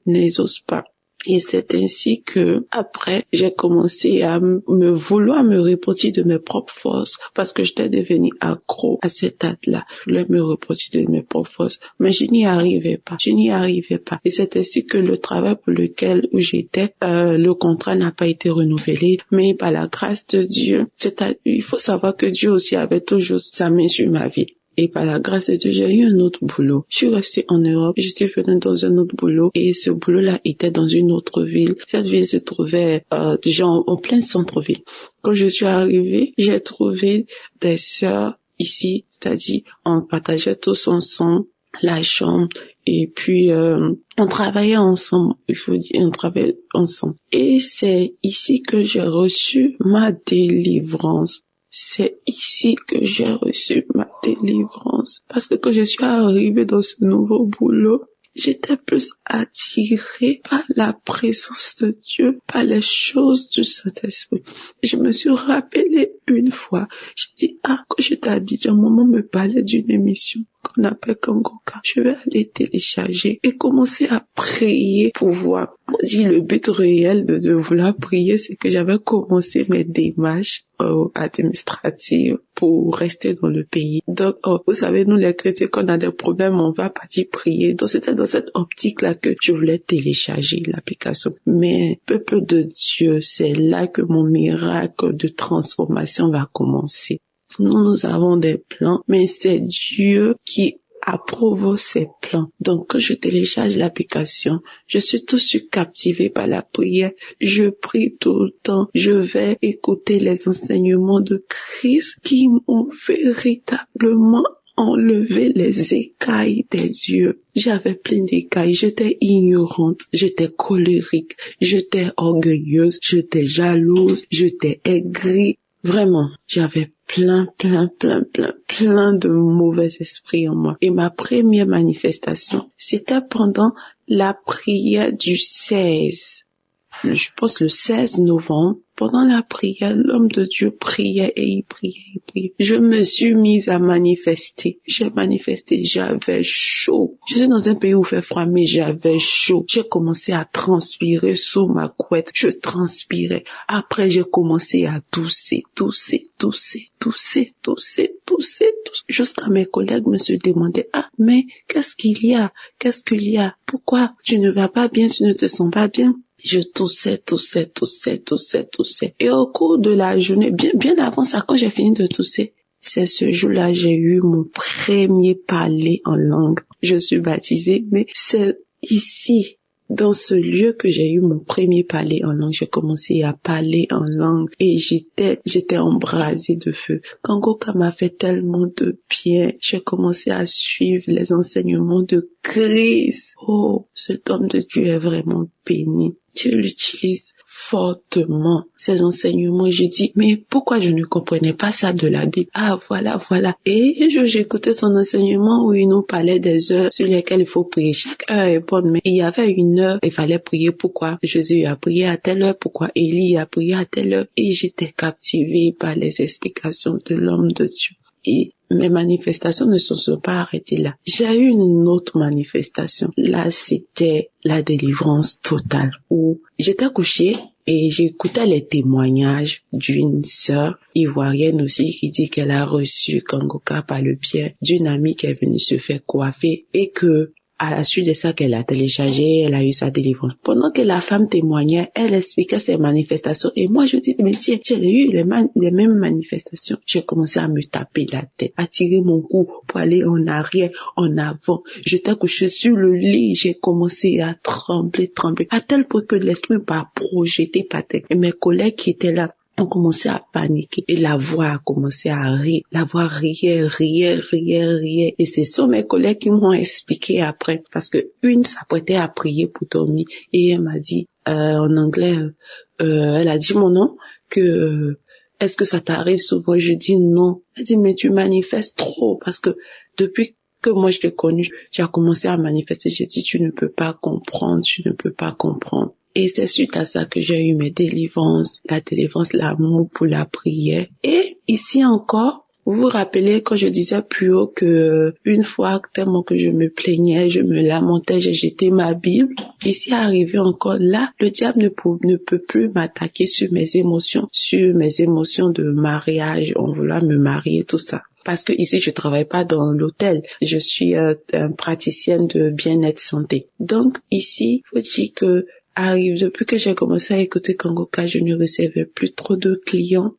n'exauce pas. Et c'est ainsi que, après, j'ai commencé à vouloir me repentir de mes propres forces, parce que j'étais devenue accro à cet acte-là. Je voulais me repentir de mes propres forces, mais je n'y arrivais pas. Et c'est ainsi que le travail pour lequel j'étais, le contrat n'a pas été renouvelé, mais par la grâce de Dieu, il faut savoir que Dieu aussi avait toujours sa main sur ma vie. Et par la grâce de Dieu, j'ai eu un autre boulot. Je suis restée en Europe, je suis venue dans un autre boulot et ce boulot-là était dans une autre ville. Cette ville se trouvait déjà en plein centre-ville. Quand je suis arrivée, j'ai trouvé des sœurs ici, c'est-à-dire on partageait tous ensemble la chambre et puis on travaillait ensemble, on travaillait ensemble. Et c'est ici que j'ai reçu ma délivrance. C'est ici que j'ai reçu ma délivrance. Parce que quand je suis arrivée dans ce nouveau boulot, j'étais plus attirée par la présence de Dieu, par les choses du Saint-Esprit. Je me suis rappelée une fois, j'ai dit, quand j'étais à Abidjan, maman me parlait d'une émission qu'on appelle Kangoka. Je vais aller télécharger et commencer à prier pour voir. On dit le but réel de vouloir prier, c'est que j'avais commencé mes démarches administratives pour rester dans le pays. Donc, vous savez, nous les chrétiens, quand on a des problèmes, on va partir prier. Donc, c'était dans cette optique-là que je voulais télécharger l'application. Mais, peuple de Dieu, c'est là que mon miracle de transformation va commencer. Nous avons des plans, mais c'est Dieu qui approuve ces plans. Donc, quand je télécharge l'application, je suis tout de suite captivée par la prière. Je prie tout le temps. Je vais écouter les enseignements de Christ qui m'ont véritablement enlevé les écailles des yeux. J'avais plein d'écailles. J'étais ignorante. J'étais colérique. J'étais orgueilleuse. J'étais jalouse. J'étais aigrie. Vraiment, j'avais plein de mauvais esprits en moi. Et ma première manifestation, c'était pendant la prière du 16. Je pense le 16 novembre, Pendant la prière, l'homme de Dieu priait et il priait. Je me suis mise à manifester. J'ai manifesté, j'avais chaud. Je suis dans un pays où il fait froid, mais j'avais chaud. J'ai commencé à transpirer sous ma couette. Je transpirais. Après, j'ai commencé à tousser. Jusqu'à mes collègues me se demandaient, mais qu'est-ce qu'il y a? Pourquoi tu ne vas pas bien, tu ne te sens pas bien? Je toussais. Et au cours de la journée, bien avant ça, quand j'ai fini de tousser, c'est ce jour-là, j'ai eu mon premier parler en langue. Je suis baptisée, mais c'est ici, dans ce lieu que j'ai eu mon premier parler en langue. J'ai commencé à parler en langue et j'étais embrasée de feu. Kangoka m'a fait tellement de bien. J'ai commencé à suivre les enseignements de Christ. Oh, cet homme de Dieu est vraiment béni. Dieu l'utilise fortement, ces enseignements. J'ai dit, mais pourquoi je ne comprenais pas ça de la Bible? Voilà. Et un jour, j'écoutais son enseignement où il nous parlait des heures sur lesquelles il faut prier. Chaque heure est bonne, mais il y avait une heure, il fallait prier. Pourquoi Jésus a prié à telle heure? Pourquoi Élie a prié à telle heure? Et j'étais captivée par les explications de l'homme de Dieu. Et mes manifestations ne se sont pas arrêtées là. J'ai eu une autre manifestation. Là, c'était la délivrance totale où j'étais couchée et j'écoutais les témoignages d'une sœur ivoirienne aussi qui dit qu'elle a reçu Kangoka par le biais d'une amie qui est venue se faire coiffer et que à la suite de ça qu'elle a téléchargé, elle a eu sa délivrance. Pendant que la femme témoignait, elle expliquait ses manifestations. Et moi, je dis, mais tiens, j'ai eu les mêmes manifestations. J'ai commencé à me taper la tête, à tirer mon cou pour aller en arrière, en avant. J'étais couchée sur le lit, j'ai commencé à trembler, à tel point que l'esprit m'a projeté par terre. Et mes collègues qui étaient là, on commençait à paniquer et la voix a commencé à rire. La voix riait. Et ce sont mes collègues qui m'ont expliqué après parce que une s'apprêtait à prier pour dormir et elle m'a dit en anglais, elle a dit mon nom que est-ce que ça t'arrive souvent? Je dis non. Elle dit mais tu manifestes trop parce que depuis que moi je t'ai connu, j'ai commencé à manifester. J'ai dit tu ne peux pas comprendre. Et c'est suite à ça que j'ai eu mes délivrances, la délivrance, l'amour pour la prière. Et ici encore, vous vous rappelez quand je disais plus haut que une fois tellement que je me plaignais, je me lamentais, j'ai jeté ma Bible. Ici arrivé encore là, le diable ne peut plus m'attaquer sur mes émotions de mariage, on voulait me marier, tout ça. Parce que ici, je travaille pas dans l'hôtel. Je suis praticienne de bien-être santé. Donc ici, faut dire que depuis que j'ai commencé à écouter Kangoka, je ne recevais plus trop de clients.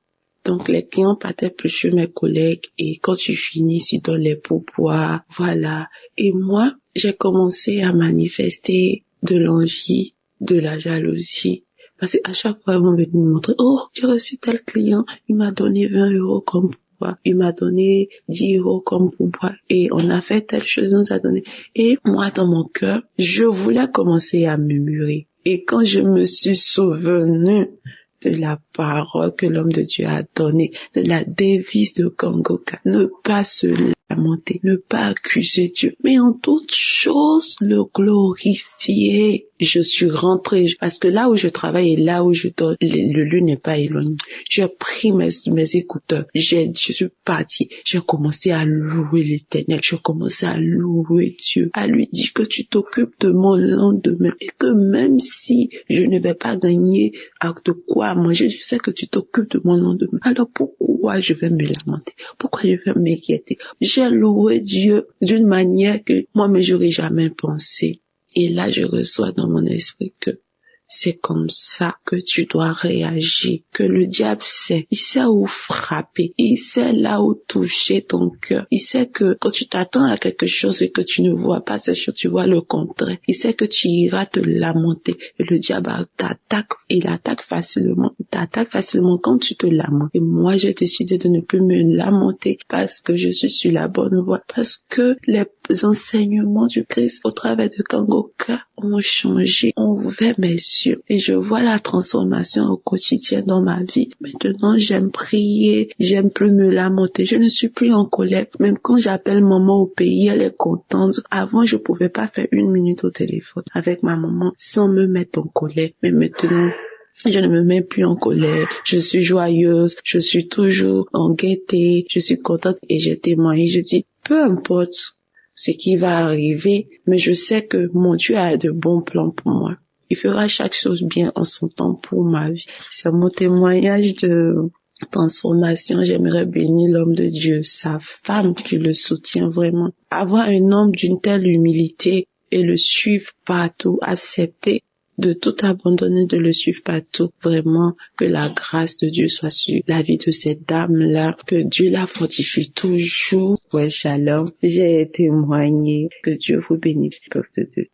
Donc, les clients partaient plus chez mes collègues et quand je finis, je donne les pourboires, voilà. Et moi, j'ai commencé à manifester de l'envie, de la jalousie. Parce qu'à chaque fois, ils vont venir me montrer, oh, j'ai reçu tel client, il m'a donné 20 € comme pourboire, il m'a donné 10 € comme pourboire et on a fait telle chose, on nous a donné. Et moi, dans mon cœur, je voulais commencer à murmurer. Et quand je me suis souvenue de la parole que l'homme de Dieu a donnée, de la devise de Kangoka, ne pas se lamenter, ne pas accuser Dieu, mais en toute chose le glorifier. Je suis rentrée, parce que là où je travaille et là où je dors, le lieu n'est pas éloigné. J'ai pris mes écouteurs, je suis partie, j'ai commencé à louer l'Éternel, j'ai commencé à louer Dieu, à lui dire que tu t'occupes de mon lendemain et que même si je ne vais pas gagner de quoi manger, je sais que tu t'occupes de mon lendemain. Alors pourquoi je vais me lamenter? Pourquoi je vais m'inquiéter? J'ai loué Dieu d'une manière que moi-même j'aurais jamais pensé. Et là, je reçois dans mon esprit que c'est comme ça que tu dois réagir, que le diable sait, il sait où frapper, il sait là où toucher ton cœur, il sait que quand tu t'attends à quelque chose et que tu ne vois pas cette chose, tu vois le contraire, il sait que tu iras te lamenter et le diable t'attaque, il t'attaque facilement quand tu te lamentes. Et moi, j'ai décidé de ne plus me lamenter parce que je suis sur la bonne voie, parce que les enseignements du Christ au travers de Kangoka ont changé, ont ouvert mes yeux et je vois la transformation au quotidien dans ma vie. Maintenant, j'aime prier, j'aime plus me lamenter, je ne suis plus en colère. Même quand j'appelle maman au pays, elle est contente. Avant, je pouvais pas faire 1 minute au téléphone avec ma maman sans me mettre en colère. Mais maintenant, Je ne me mets plus en colère, je suis joyeuse, je suis toujours en gaieté, je suis contente et j'ai témoigné, je dis, peu importe ce qui va arriver, mais je sais que mon Dieu a de bons plans pour moi. Il fera chaque chose bien en son temps pour ma vie. C'est mon témoignage de transformation. J'aimerais bénir l'homme de Dieu, sa femme qui le soutient vraiment. Avoir un homme d'une telle humilité et le suivre partout, accepter de tout abandonner, de le suivre partout. Vraiment, que la grâce de Dieu soit sur la vie de cette dame-là, que Dieu la fortifie toujours. Ouais, shalom. J'ai témoigné. Que Dieu vous bénisse, peuple de Dieu.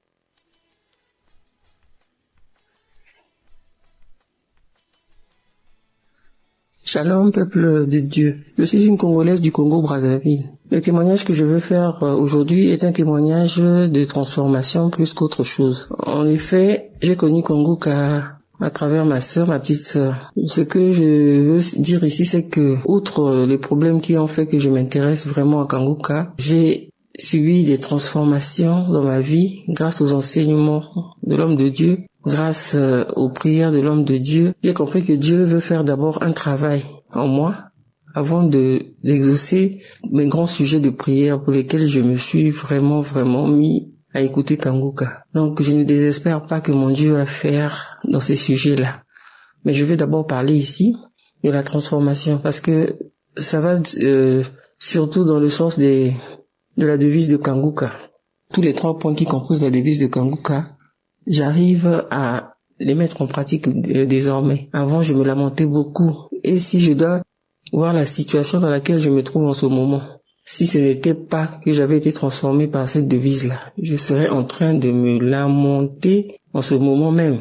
Shalom, peuple de Dieu. Je suis une Congolaise du Congo-Brazzaville. Le témoignage que je veux faire aujourd'hui est un témoignage de transformation plus qu'autre chose. En effet, j'ai connu Kanguka à travers ma sœur, ma petite sœur. Ce que je veux dire ici, c'est que, outre les problèmes qui ont fait que je m'intéresse vraiment à Kanguka, j'ai subi des transformations dans ma vie grâce aux enseignements de l'homme de Dieu, grâce aux prières de l'homme de Dieu. J'ai compris que Dieu veut faire d'abord un travail en moi avant d'exaucer mes grands sujets de prière pour lesquels je me suis vraiment mis à écouter Kanguka. Donc je ne désespère pas que mon Dieu va faire dans ces sujets-là. Mais je vais d'abord parler ici de la transformation parce que ça va surtout dans le sens de la devise de Kanguka. Tous les 3 points qui composent la devise de Kanguka, j'arrive à les mettre en pratique désormais. Avant, je me lamentais beaucoup. Et si je dois voir la situation dans laquelle je me trouve en ce moment, si ce n'était pas que j'avais été transformé par cette devise-là, je serais en train de me lamenter en ce moment même.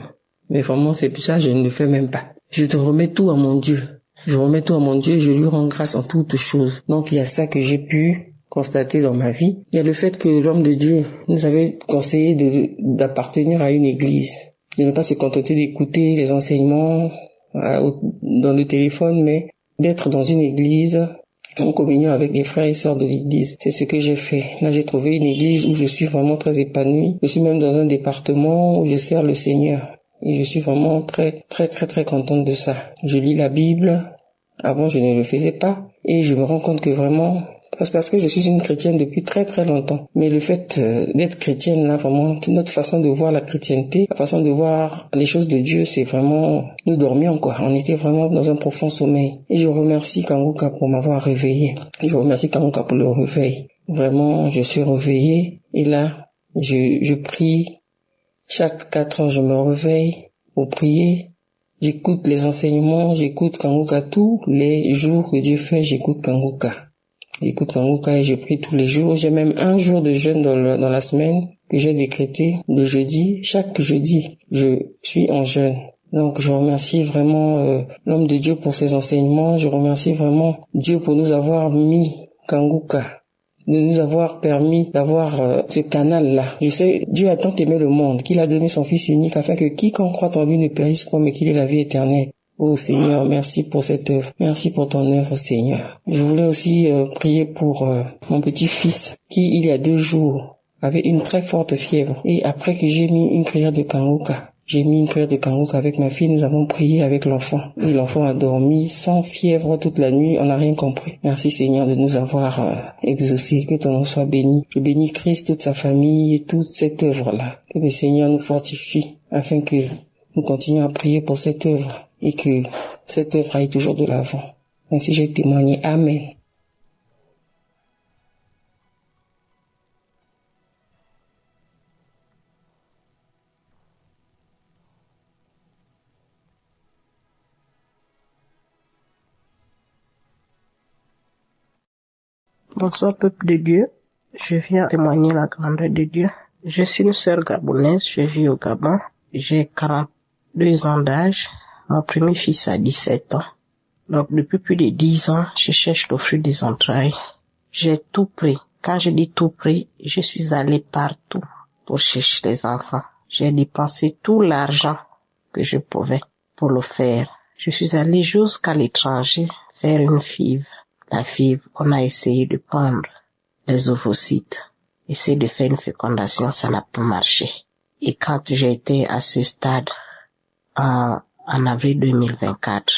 Mais vraiment, c'est pour ça que je ne le fais même pas. Je te remets tout à mon Dieu. Je remets tout à mon Dieu et je lui rends grâce en toutes choses. Donc, il y a ça que j'ai pu constater dans ma vie. Il y a le fait que l'homme de Dieu nous avait conseillé d'appartenir à une église, de ne pas se contenter d'écouter les enseignements dans le téléphone, mais d'être dans une église en communion avec les frères et sœurs de l'église. C'est ce que j'ai fait. Là, j'ai trouvé une église où je suis vraiment très épanouie. Je suis même dans un département où je sers le Seigneur. Et je suis vraiment très contente de ça. Je lis la Bible. Avant, je ne le faisais pas. Et je me rends compte que vraiment, parce que je suis une chrétienne depuis très longtemps. Mais le fait d'être chrétienne, là, vraiment, notre façon de voir la chrétienté, la façon de voir les choses de Dieu, c'est vraiment, nous dormions, quoi. On était vraiment dans un profond sommeil. Et je remercie Kanguka pour m'avoir réveillé. Je remercie Kanguka pour le réveil. Vraiment, je suis réveillé. Et là, je prie. Chaque 4 heures, je me réveille pour prier. J'écoute les enseignements, j'écoute Kanguka tous les jours que Dieu fait, j'écoute Kanguka. J'écoute Kanguka et je prie tous les jours. J'ai même un jour de jeûne dans la semaine que j'ai décrété le jeudi. Chaque jeudi, je suis en jeûne. Donc je remercie vraiment l'homme de Dieu pour ses enseignements. Je remercie vraiment Dieu pour nous avoir mis Kanguka, de nous avoir permis d'avoir ce canal-là. Je sais, Dieu a tant aimé le monde qu'il a donné son Fils unique afin que quiconque croit en lui ne périsse point mais qu'il ait la vie éternelle. Oh Seigneur, merci pour cette œuvre. Merci pour ton œuvre, Seigneur. Je voulais aussi prier pour mon petit-fils qui, il y a 2 jours, avait une très forte fièvre. Et après que j'ai mis une prière de Kanguka, avec ma fille, nous avons prié avec l'enfant. Et l'enfant a dormi sans fièvre toute la nuit, on n'a rien compris. Merci Seigneur de nous avoir exaucés, que ton nom soit béni. Je bénis Christ, toute sa famille et toute cette œuvre-là. Que le Seigneur nous fortifie afin que nous continuions à prier pour cette œuvre et que cette œuvre aille toujours de l'avant. Ainsi j'ai témoigné. Amen. Bonsoir peuple de Dieu, je viens témoigner la grandeur de Dieu. Je suis une sœur gabonaise, je vis au Gabon, j'ai 42 ans d'âge, mon premier fils a 17 ans. Donc depuis plus de 10 ans, je cherche le fruit des entrailles. J'ai tout pris. Quand je dis tout pris, je suis allée partout pour chercher les enfants. J'ai dépensé tout l'argent que je pouvais pour le faire. Je suis allée jusqu'à l'étranger faire une FIV. La FIV, on a essayé de prendre les ovocytes, essayer de faire une fécondation, ça n'a pas marché. Et quand j'ai été à ce stade, en en avril 2024,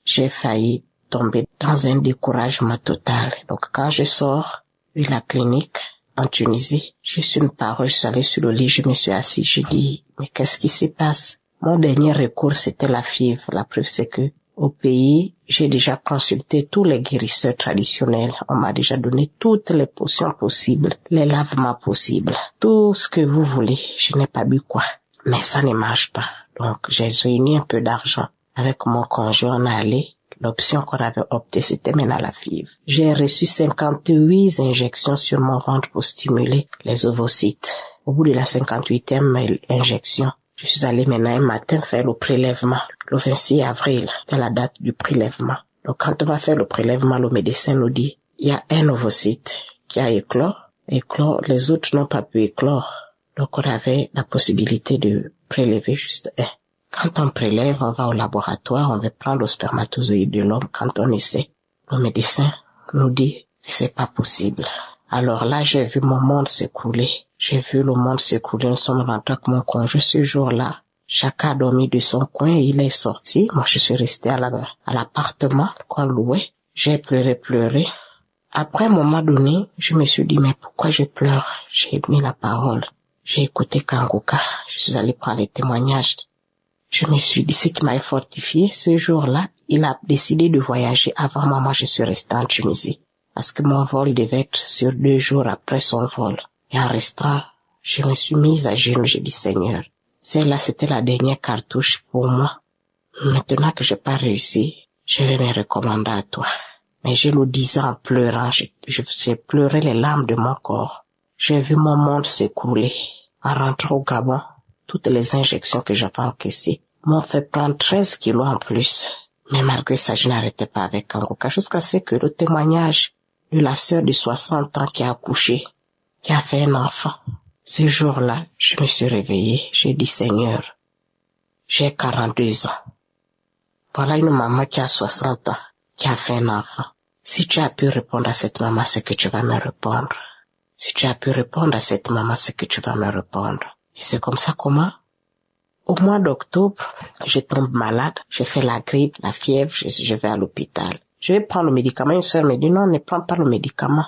j'ai failli tomber dans un découragement total. Donc quand je sors de la clinique en Tunisie, juste une parole, je suis allée sur le lit, je me suis assise, je dis, mais qu'est-ce qui se passe? Mon dernier recours, c'était la fièvre. La preuve, c'est que au pays, j'ai déjà consulté tous les guérisseurs traditionnels. On m'a déjà donné toutes les potions possibles, les lavements possibles, tout ce que vous voulez. Je n'ai pas bu quoi. Mais ça ne marche pas. Donc, j'ai réuni un peu d'argent. Avec mon conjoint, on est allé. L'option qu'on avait optée, c'était maintenant la fièvre. J'ai reçu 58 injections sur mon ventre pour stimuler les ovocytes. Au bout de la 58e injection, je suis allée maintenant un matin faire le prélèvement. Le 26 avril, c'est la date du prélèvement. Donc quand on va faire le prélèvement, le médecin nous dit, il y a un ovocyte qui a éclore, les autres n'ont pas pu éclore. Donc on avait la possibilité de prélever juste un. Quand on prélève, on va au laboratoire, on va prendre le spermatozoïde de l'homme. Quand on essaie, le médecin nous dit que c'est pas possible. Alors là, j'ai vu mon monde s'écrouler. J'ai vu le monde s'écrouler. Nous sommes rentrés avec mon conjoint ce jour-là. Chacun a dormi de son coin et il est sorti. Moi, je suis restée à l'appartement qu'on louait. J'ai pleuré. Après un moment donné, je me suis dit, mais pourquoi je pleure? J'ai mis la parole. J'ai écouté Kanguka. Je suis allée prendre les témoignages. Je me suis dit, ce qui m'a fortifié ce jour-là, il a décidé de voyager avant moi. Moi, je suis restée en Tunisie. Parce que mon vol devait être sur 2 jours après son vol. Et en restant, je me suis mise à genoux, j'ai dit, Seigneur, celle-là, c'était la dernière cartouche pour moi. Maintenant que j'ai pas réussi, je vais me recommander à toi. Mais je le disais en pleurant, j'ai pleuré les larmes de mon corps. J'ai vu mon monde s'écrouler. En rentrant au Gabon, toutes les injections que j'avais encaissées m'ont fait prendre 13 kilos en plus. Mais malgré ça, je n'arrêtais pas avec Kanguka jusqu'à ce que le témoignage de la sœur de 60 ans qui a accouché, qui a fait un enfant. Ce jour-là, je me suis réveillée. J'ai dit, Seigneur, j'ai 42 ans. Voilà une maman qui a 60 ans, qui a fait un enfant. Si tu as pu répondre à cette maman, c'est que tu vas me répondre. Si tu as pu répondre à cette maman, c'est que tu vas me répondre. Et c'est comme ça comment? Au mois d'octobre, je tombe malade, je fais la grippe, la fièvre, je vais à l'hôpital. Je vais prendre le médicament. Une sœur me dit, non, ne prends pas le médicament.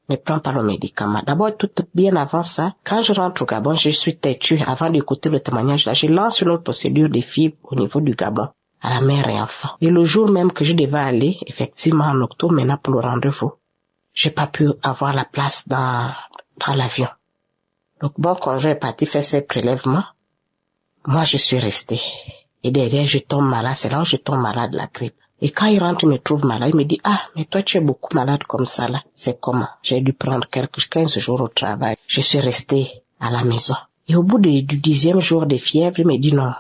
Ne prends pas le médicament. D'abord, tout bien avant ça, quand je rentre au Gabon, je suis têtue. Avant d'écouter le témoignage, là, je lance une autre procédure de fibre au niveau du Gabon, à la mère et enfant. Et le jour même que je devais aller, effectivement, en octobre, maintenant pour le rendez-vous, j'ai pas pu avoir la place dans l'avion. Donc, mon conjoint est parti faire ses prélèvements. Moi, je suis restée. Et derrière, je tombe malade. C'est là où je tombe malade de la grippe. Et quand il rentre, il me trouve malade. Il me dit, ah, mais toi, tu es beaucoup malade comme ça, là. C'est comment? J'ai dû prendre 15 jours au travail. Je suis restée à la maison. Et au bout du 10e jour de fièvre, il me dit, non.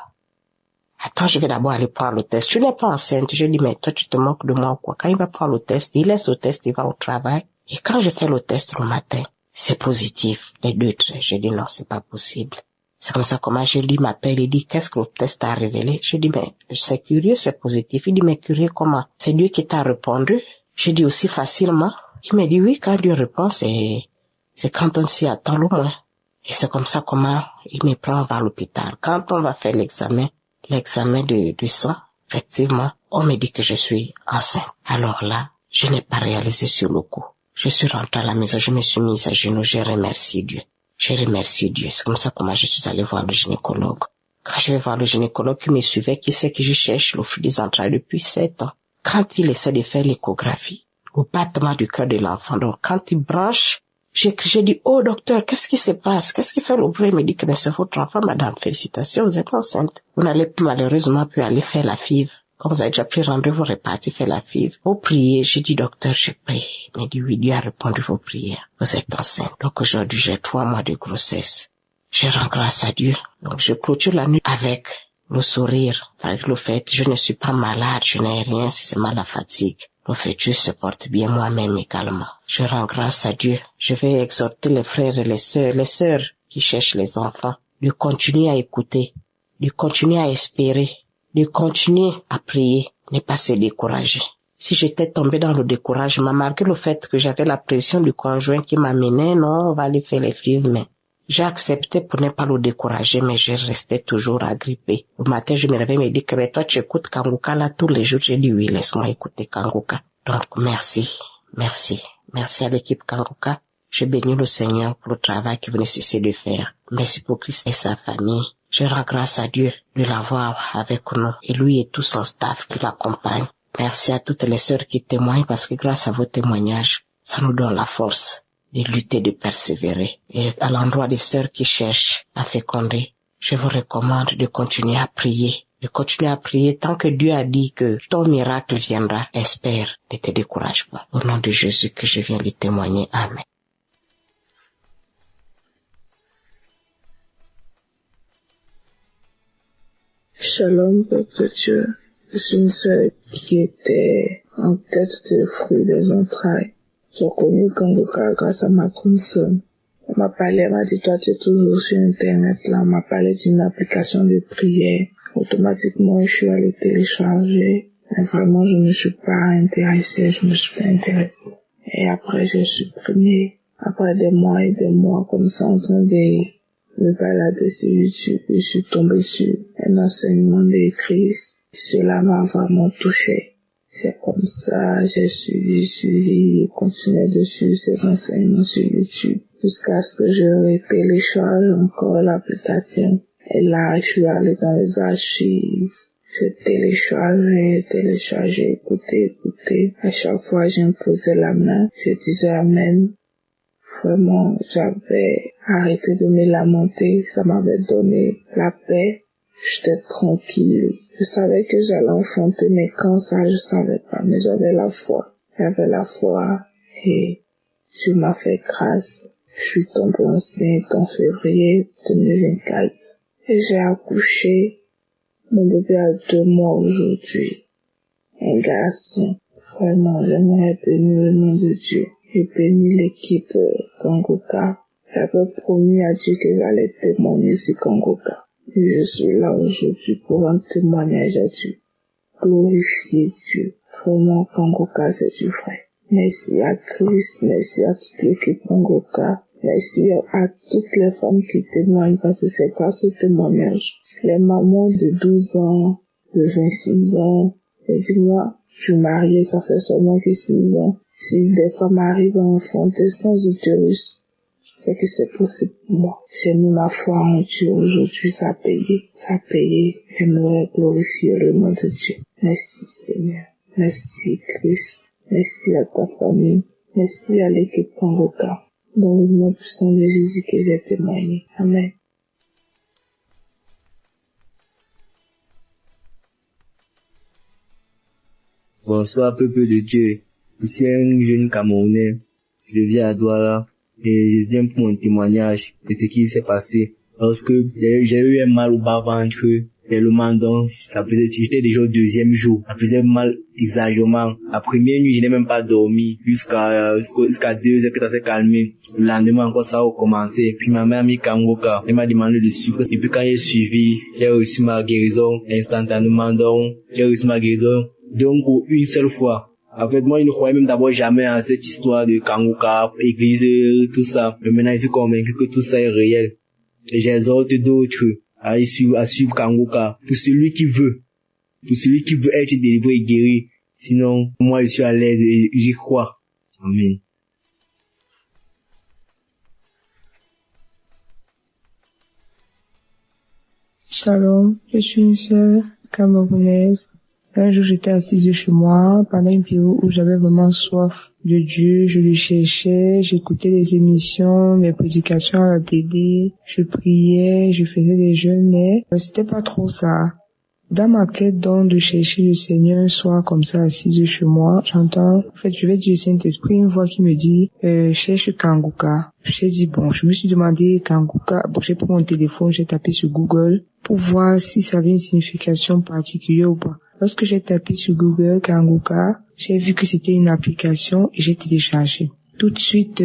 Attends, je vais d'abord aller prendre le test. Tu n'es pas enceinte. Je dis, mais toi, tu te moques de moi ou quoi? Quand il va prendre le test, il laisse le test, il va au travail. Et quand je fais le test le matin, c'est positif. Les 2 traits. Je dis, non, c'est pas possible. C'est comme ça, comment je lui m'appelle, il dit, qu'est-ce que le test a révélé? Je dis, mais c'est curieux, c'est positif. Il dit, mais curieux comment? C'est Dieu qui t'a répondu? Je dis aussi facilement. Il me dit, oui, quand Dieu répond, c'est quand on s'y attend le moins. Et c'est comme ça comment il me prend vers l'hôpital. Quand on va faire l'examen du sang, effectivement, on me dit que je suis enceinte. Alors là, je n'ai pas réalisé sur le coup. Je suis rentrée à la maison, je me suis mise à genoux, j'ai remercié Dieu. Je remercie Dieu. C'est comme ça comment je suis allée voir le gynécologue. Quand je vais voir le gynécologue qui me suivait, qui sait que je cherche le flux des entrailles depuis 7 ans. Quand il essaie de faire l'échographie, au battement du cœur de l'enfant, donc quand il branche, j'ai dit, oh docteur, qu'est-ce qui se passe? Qu'est-ce qui fait le bruit? Il me dit que c'est votre enfant, madame, félicitations, vous êtes enceinte. Vous n'allez plus malheureusement plus aller faire la FIV. Comme vous avez déjà pris rendez-vous, reparti faire la FIV. Vous priez, j'ai dit, docteur, je prie. Il m'a dit, oui, Dieu a répondu vos prières. Vous êtes enceinte. Donc aujourd'hui, j'ai 3 mois de grossesse. Je rends grâce à Dieu. Donc je clôture la nuit avec le sourire. Avec le fait, je ne suis pas malade, je n'ai rien, si c'est mal la fatigue. Le fait, Dieu se porte bien moi-même également. Je rends grâce à Dieu. Je vais exhorter les frères et les sœurs qui cherchent les enfants, de continuer à écouter, de continuer à espérer, de continuer à prier, ne pas se décourager. Si j'étais tombée dans le découragement, malgré le fait que j'avais la pression du conjoint qui m'amenait, non, on va aller faire les films, mais J'ai accepté pour ne pas le décourager, mais je restais toujours agrippée. Le matin, je me réveille et me dis que mais toi, tu écoutes Kanguka là tous les jours. J'ai dit oui, laisse-moi écouter Kanguka. Donc, merci à l'équipe Kanguka. Je bénis le Seigneur pour le travail que vous ne cessez de faire. Merci pour Christ et sa famille. Je rends grâce à Dieu de l'avoir avec nous et lui et tout son staff qui l'accompagne. Merci à toutes les sœurs qui témoignent parce que grâce à vos témoignages, ça nous donne la force de lutter, de persévérer. Et à l'endroit des sœurs qui cherchent à féconder, je vous recommande de continuer à prier. De continuer à prier tant que Dieu a dit que ton miracle viendra. Espère, ne te décourage pas. Au nom de Jésus que je viens lui témoigner. Amen. Shalom, peuple de Dieu. Je suis une sœur qui était en quête de fruits des entrailles. J'ai connu Kanguka grâce à ma console. Elle m'a parlé, elle m'a dit, toi tu es toujours sur Internet là. Elle m'a parlé d'une application de prière. Automatiquement, je suis allée télécharger. Mais vraiment, je me suis pas intéressée. Et après, j'ai supprimé. Après des mois et des mois comme ça en train de me balader sur YouTube, je suis tombée sur un enseignement de Christ. Cela m'a vraiment touché. C'est comme ça, j'ai suivi, continué de suivre ces enseignements sur YouTube jusqu'à ce que je télécharge encore l'application. Et là, je suis allée dans les archives. Je téléchargeais, écoutais. À chaque fois, j'imposais la main, je disais Amen. Vraiment, j'avais arrêté de me lamenter. Ça m'avait donné la paix. J'étais tranquille. Je savais que j'allais enfanter, mais quand ça, je savais pas. Mais j'avais la foi. Et Dieu m'a fait grâce. Je suis tombée enceinte en février 2024. Et j'ai accouché. Mon bébé a 2 mois aujourd'hui. Un garçon. Vraiment, j'aimerais bénir le nom de Dieu. Et bénir l'équipe Kanguka. J'avais promis à Dieu que j'allais témoigner sur Kanguka. Et je suis là aujourd'hui pour un témoignage à Dieu. Glorifier Dieu. Vraiment, Kanguka, c'est du vrai. Merci à Christ, merci à toute l'équipe Kanguka. Merci à toutes les femmes qui témoignent parce que c'est grâce au témoignage. Les mamans de 12 ans, de 26 ans, et dis-moi, je suis mariée, ça fait seulement que 6 ans. Si des femmes arrivent à enfanter sans utérus, c'est que c'est possible pour moi. J'ai mis ma foi en Dieu aujourd'hui, ça a payé. J'aimerais glorifier le nom de Dieu. Merci Seigneur. Merci Christ. Merci à ta famille. Merci à l'équipe Kanguka. Dans le nom puissant de Jésus que j'ai témoigné. Amen. Bonsoir peuple de Dieu. Je suis un jeune Camerounais. Je vis à Douala et je viens pour mon témoignage de ce qui s'est passé. Parce que j'ai eu un mal au bas-ventre, tellement donc j'étais déjà au 2e jour. Ça faisait mal exagérément. La première nuit, je n'ai même pas dormi jusqu'à 2 heures que ça s'est calmé. Le lendemain encore ça a recommencé. Puis ma mère a mis Kanguka. Elle m'a demandé de suivre. Et puis quand j'ai suivi, j'ai reçu ma guérison instantanément. Donc j'ai reçu ma guérison donc une seule fois. En fait, moi, je ne croyais même d'abord jamais à cette histoire de Kanguka, église, tout ça. Mais maintenant, je suis convaincu que tout ça est réel. Et j'exhorte d'autres à suivre Kanguka. Pour celui qui veut être délivré et guéri. Sinon, moi, je suis à l'aise et j'y crois. Amen. Shalom, je suis une sœur camerounaise. Un jour, j'étais assise chez moi pendant une période où j'avais vraiment soif de Dieu. Je le cherchais, j'écoutais les émissions, mes prédications à la télé, je priais, je faisais des jeûnes, mais c'était pas trop ça. Dans ma quête donc de chercher le Seigneur un soir comme ça assise chez moi, j'entends, en fait, je vais dire au Saint-Esprit, une voix qui me dit, cherche Kanguka. J'ai dit bon, je me suis demandé Kanguka, bon, j'ai pris mon téléphone, j'ai tapé sur Google pour voir si ça avait une signification particulière ou pas. Lorsque j'ai tapé sur Google Kanguka, j'ai vu que c'était une application et j'ai téléchargé. Tout de suite,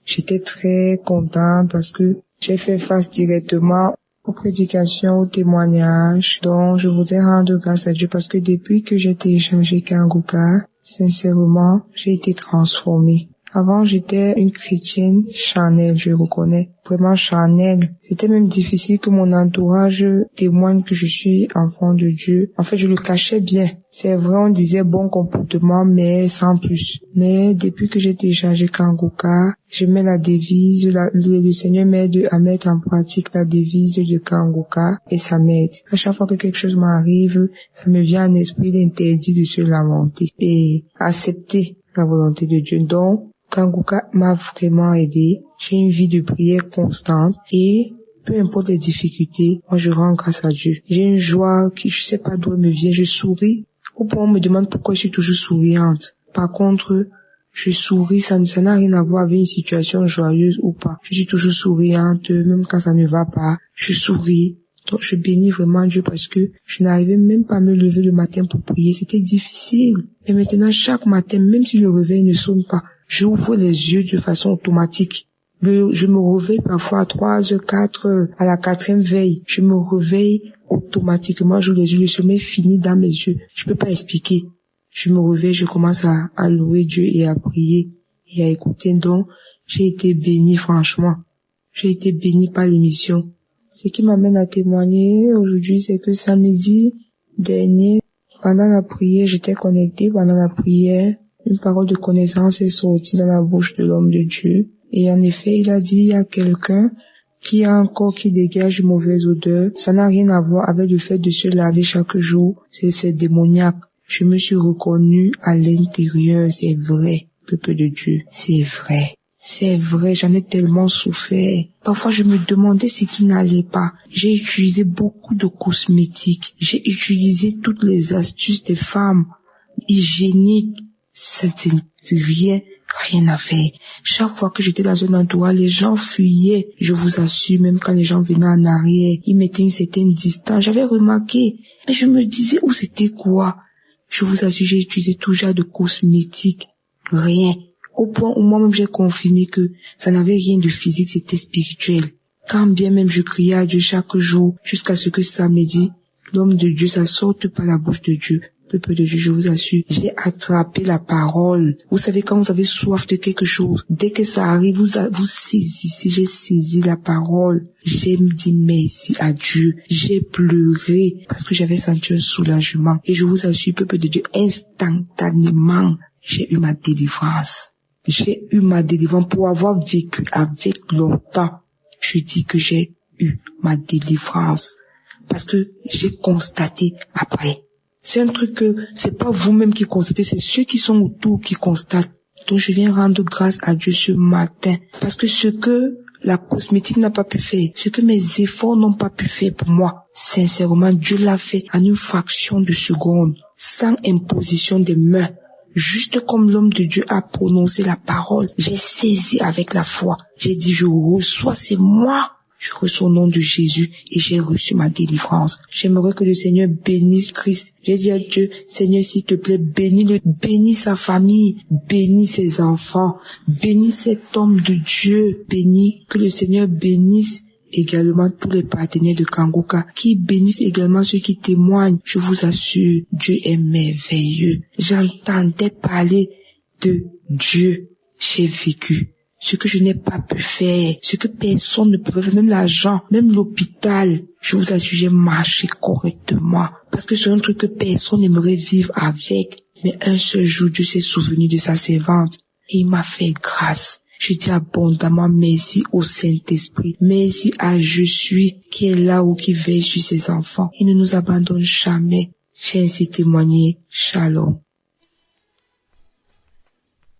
j'étais très contente parce que j'ai fait face directement aux prédications, aux témoignages. Donc, je voudrais rendre grâce à Dieu parce que depuis que j'ai téléchargé Kanguka, sincèrement, j'ai été transformée. Avant, j'étais une chrétienne charnelle, je reconnais. Vraiment charnelle. C'était même difficile que mon entourage témoigne que je suis enfant de Dieu. En fait, je le cachais bien. C'est vrai, on disait bon comportement, mais sans plus. Mais depuis que j'ai téléchargé Kanguka, je mets la devise, le Seigneur m'aide à mettre en pratique la devise de Kanguka et ça m'aide. À chaque fois que quelque chose m'arrive, ça me vient en esprit d'interdit de se lamenter et accepter la volonté de Dieu. Donc, Kanguka m'a vraiment aidé. J'ai une vie de prière constante et peu importe les difficultés, moi je rends grâce à Dieu. J'ai une joie qui je sais pas d'où elle me vient. Je souris. Au point où on me demande pourquoi je suis toujours souriante. Par contre, je souris, ça n'a rien à voir avec une situation joyeuse ou pas. Je suis toujours souriante, même quand ça ne va pas. Je souris. Donc je bénis vraiment Dieu parce que je n'arrivais même pas à me lever le matin pour prier. C'était difficile. Et maintenant, chaque matin, même si le réveil ne sonne pas, j'ouvre les yeux de façon automatique. Je me réveille parfois à 3h, 4h, à la 4e veille. Je me réveille automatiquement, j'ouvre les yeux, le sommeil finit dans mes yeux. Je peux pas expliquer. Je me réveille, je commence à louer Dieu et à prier et à écouter. Donc, j'ai été bénie, franchement. J'ai été bénie par l'émission. Ce qui m'amène à témoigner aujourd'hui, c'est que samedi dernier, pendant la prière, j'étais connectée pendant la prière. Une parole de connaissance est sortie dans la bouche de l'homme de Dieu. Et en effet, il a dit, il y a quelqu'un qui a un corps qui dégage une mauvaise odeur. Ça n'a rien à voir avec le fait de se laver chaque jour. C'est démoniaque. Je me suis reconnue à l'intérieur. C'est vrai, peuple de Dieu. C'est vrai. C'est vrai, j'en ai tellement souffert. Parfois, je me demandais ce qui n'allait pas. J'ai utilisé beaucoup de cosmétiques. J'ai utilisé toutes les astuces des femmes hygiéniques. C'était rien à faire. Chaque fois que j'étais dans un endroit, les gens fuyaient. Je vous assure, même quand les gens venaient en arrière, ils mettaient une certaine distance. J'avais remarqué. Mais je me disais, où c'était quoi? Je vous assure, j'ai utilisé tout genre de cosmétiques. Rien. Au point où moi-même j'ai confirmé que ça n'avait rien de physique, c'était spirituel. Quand bien même je criais à Dieu chaque jour, jusqu'à ce que samedi, l'homme de Dieu, ça sorte par la bouche de Dieu. Peuple de Dieu, je vous assure, j'ai attrapé la parole. Vous savez, quand vous avez soif de quelque chose, dès que ça arrive, vous saisissez, j'ai saisi la parole. J'ai dit merci à Dieu. J'ai pleuré parce que j'avais senti un soulagement. Et je vous assure, peuple de Dieu, instantanément, j'ai eu ma délivrance. J'ai eu ma délivrance pour avoir vécu avec longtemps. Je dis que j'ai eu ma délivrance parce que j'ai constaté après. C'est un truc que c'est pas vous-même qui constatez, c'est ceux qui sont autour qui constatent. Donc je viens rendre grâce à Dieu ce matin parce que ce que la cosmétique n'a pas pu faire, ce que mes efforts n'ont pas pu faire pour moi, sincèrement, Dieu l'a fait en une fraction de seconde, sans imposition des mains. Juste comme l'homme de Dieu a prononcé la parole, j'ai saisi avec la foi. J'ai dit, je reçois, c'est moi. Je reçois au nom de Jésus et j'ai reçu ma délivrance. J'aimerais que le Seigneur bénisse Christ. J'ai dit à Dieu, Seigneur, s'il te plaît, bénis sa famille, bénis ses enfants, bénis cet homme de Dieu, bénis, que le Seigneur bénisse également tous les partenaires de Kanguka, qui bénissent également ceux qui témoignent. Je vous assure, Dieu est merveilleux. J'entendais parler de Dieu. J'ai vécu ce que je n'ai pas pu faire, ce que personne ne pouvait faire, même l'argent, même l'hôpital. Je vous assure, j'ai marché correctement. Parce que c'est un truc que personne n'aimerait vivre avec. Mais un seul jour, Dieu s'est souvenu de sa servante et il m'a fait grâce. Je dis abondamment merci au Saint-Esprit. Merci à Je suis qui est là ou qui veille sur ses enfants. Il ne nous abandonne jamais. J'ai ainsi témoigné. Shalom.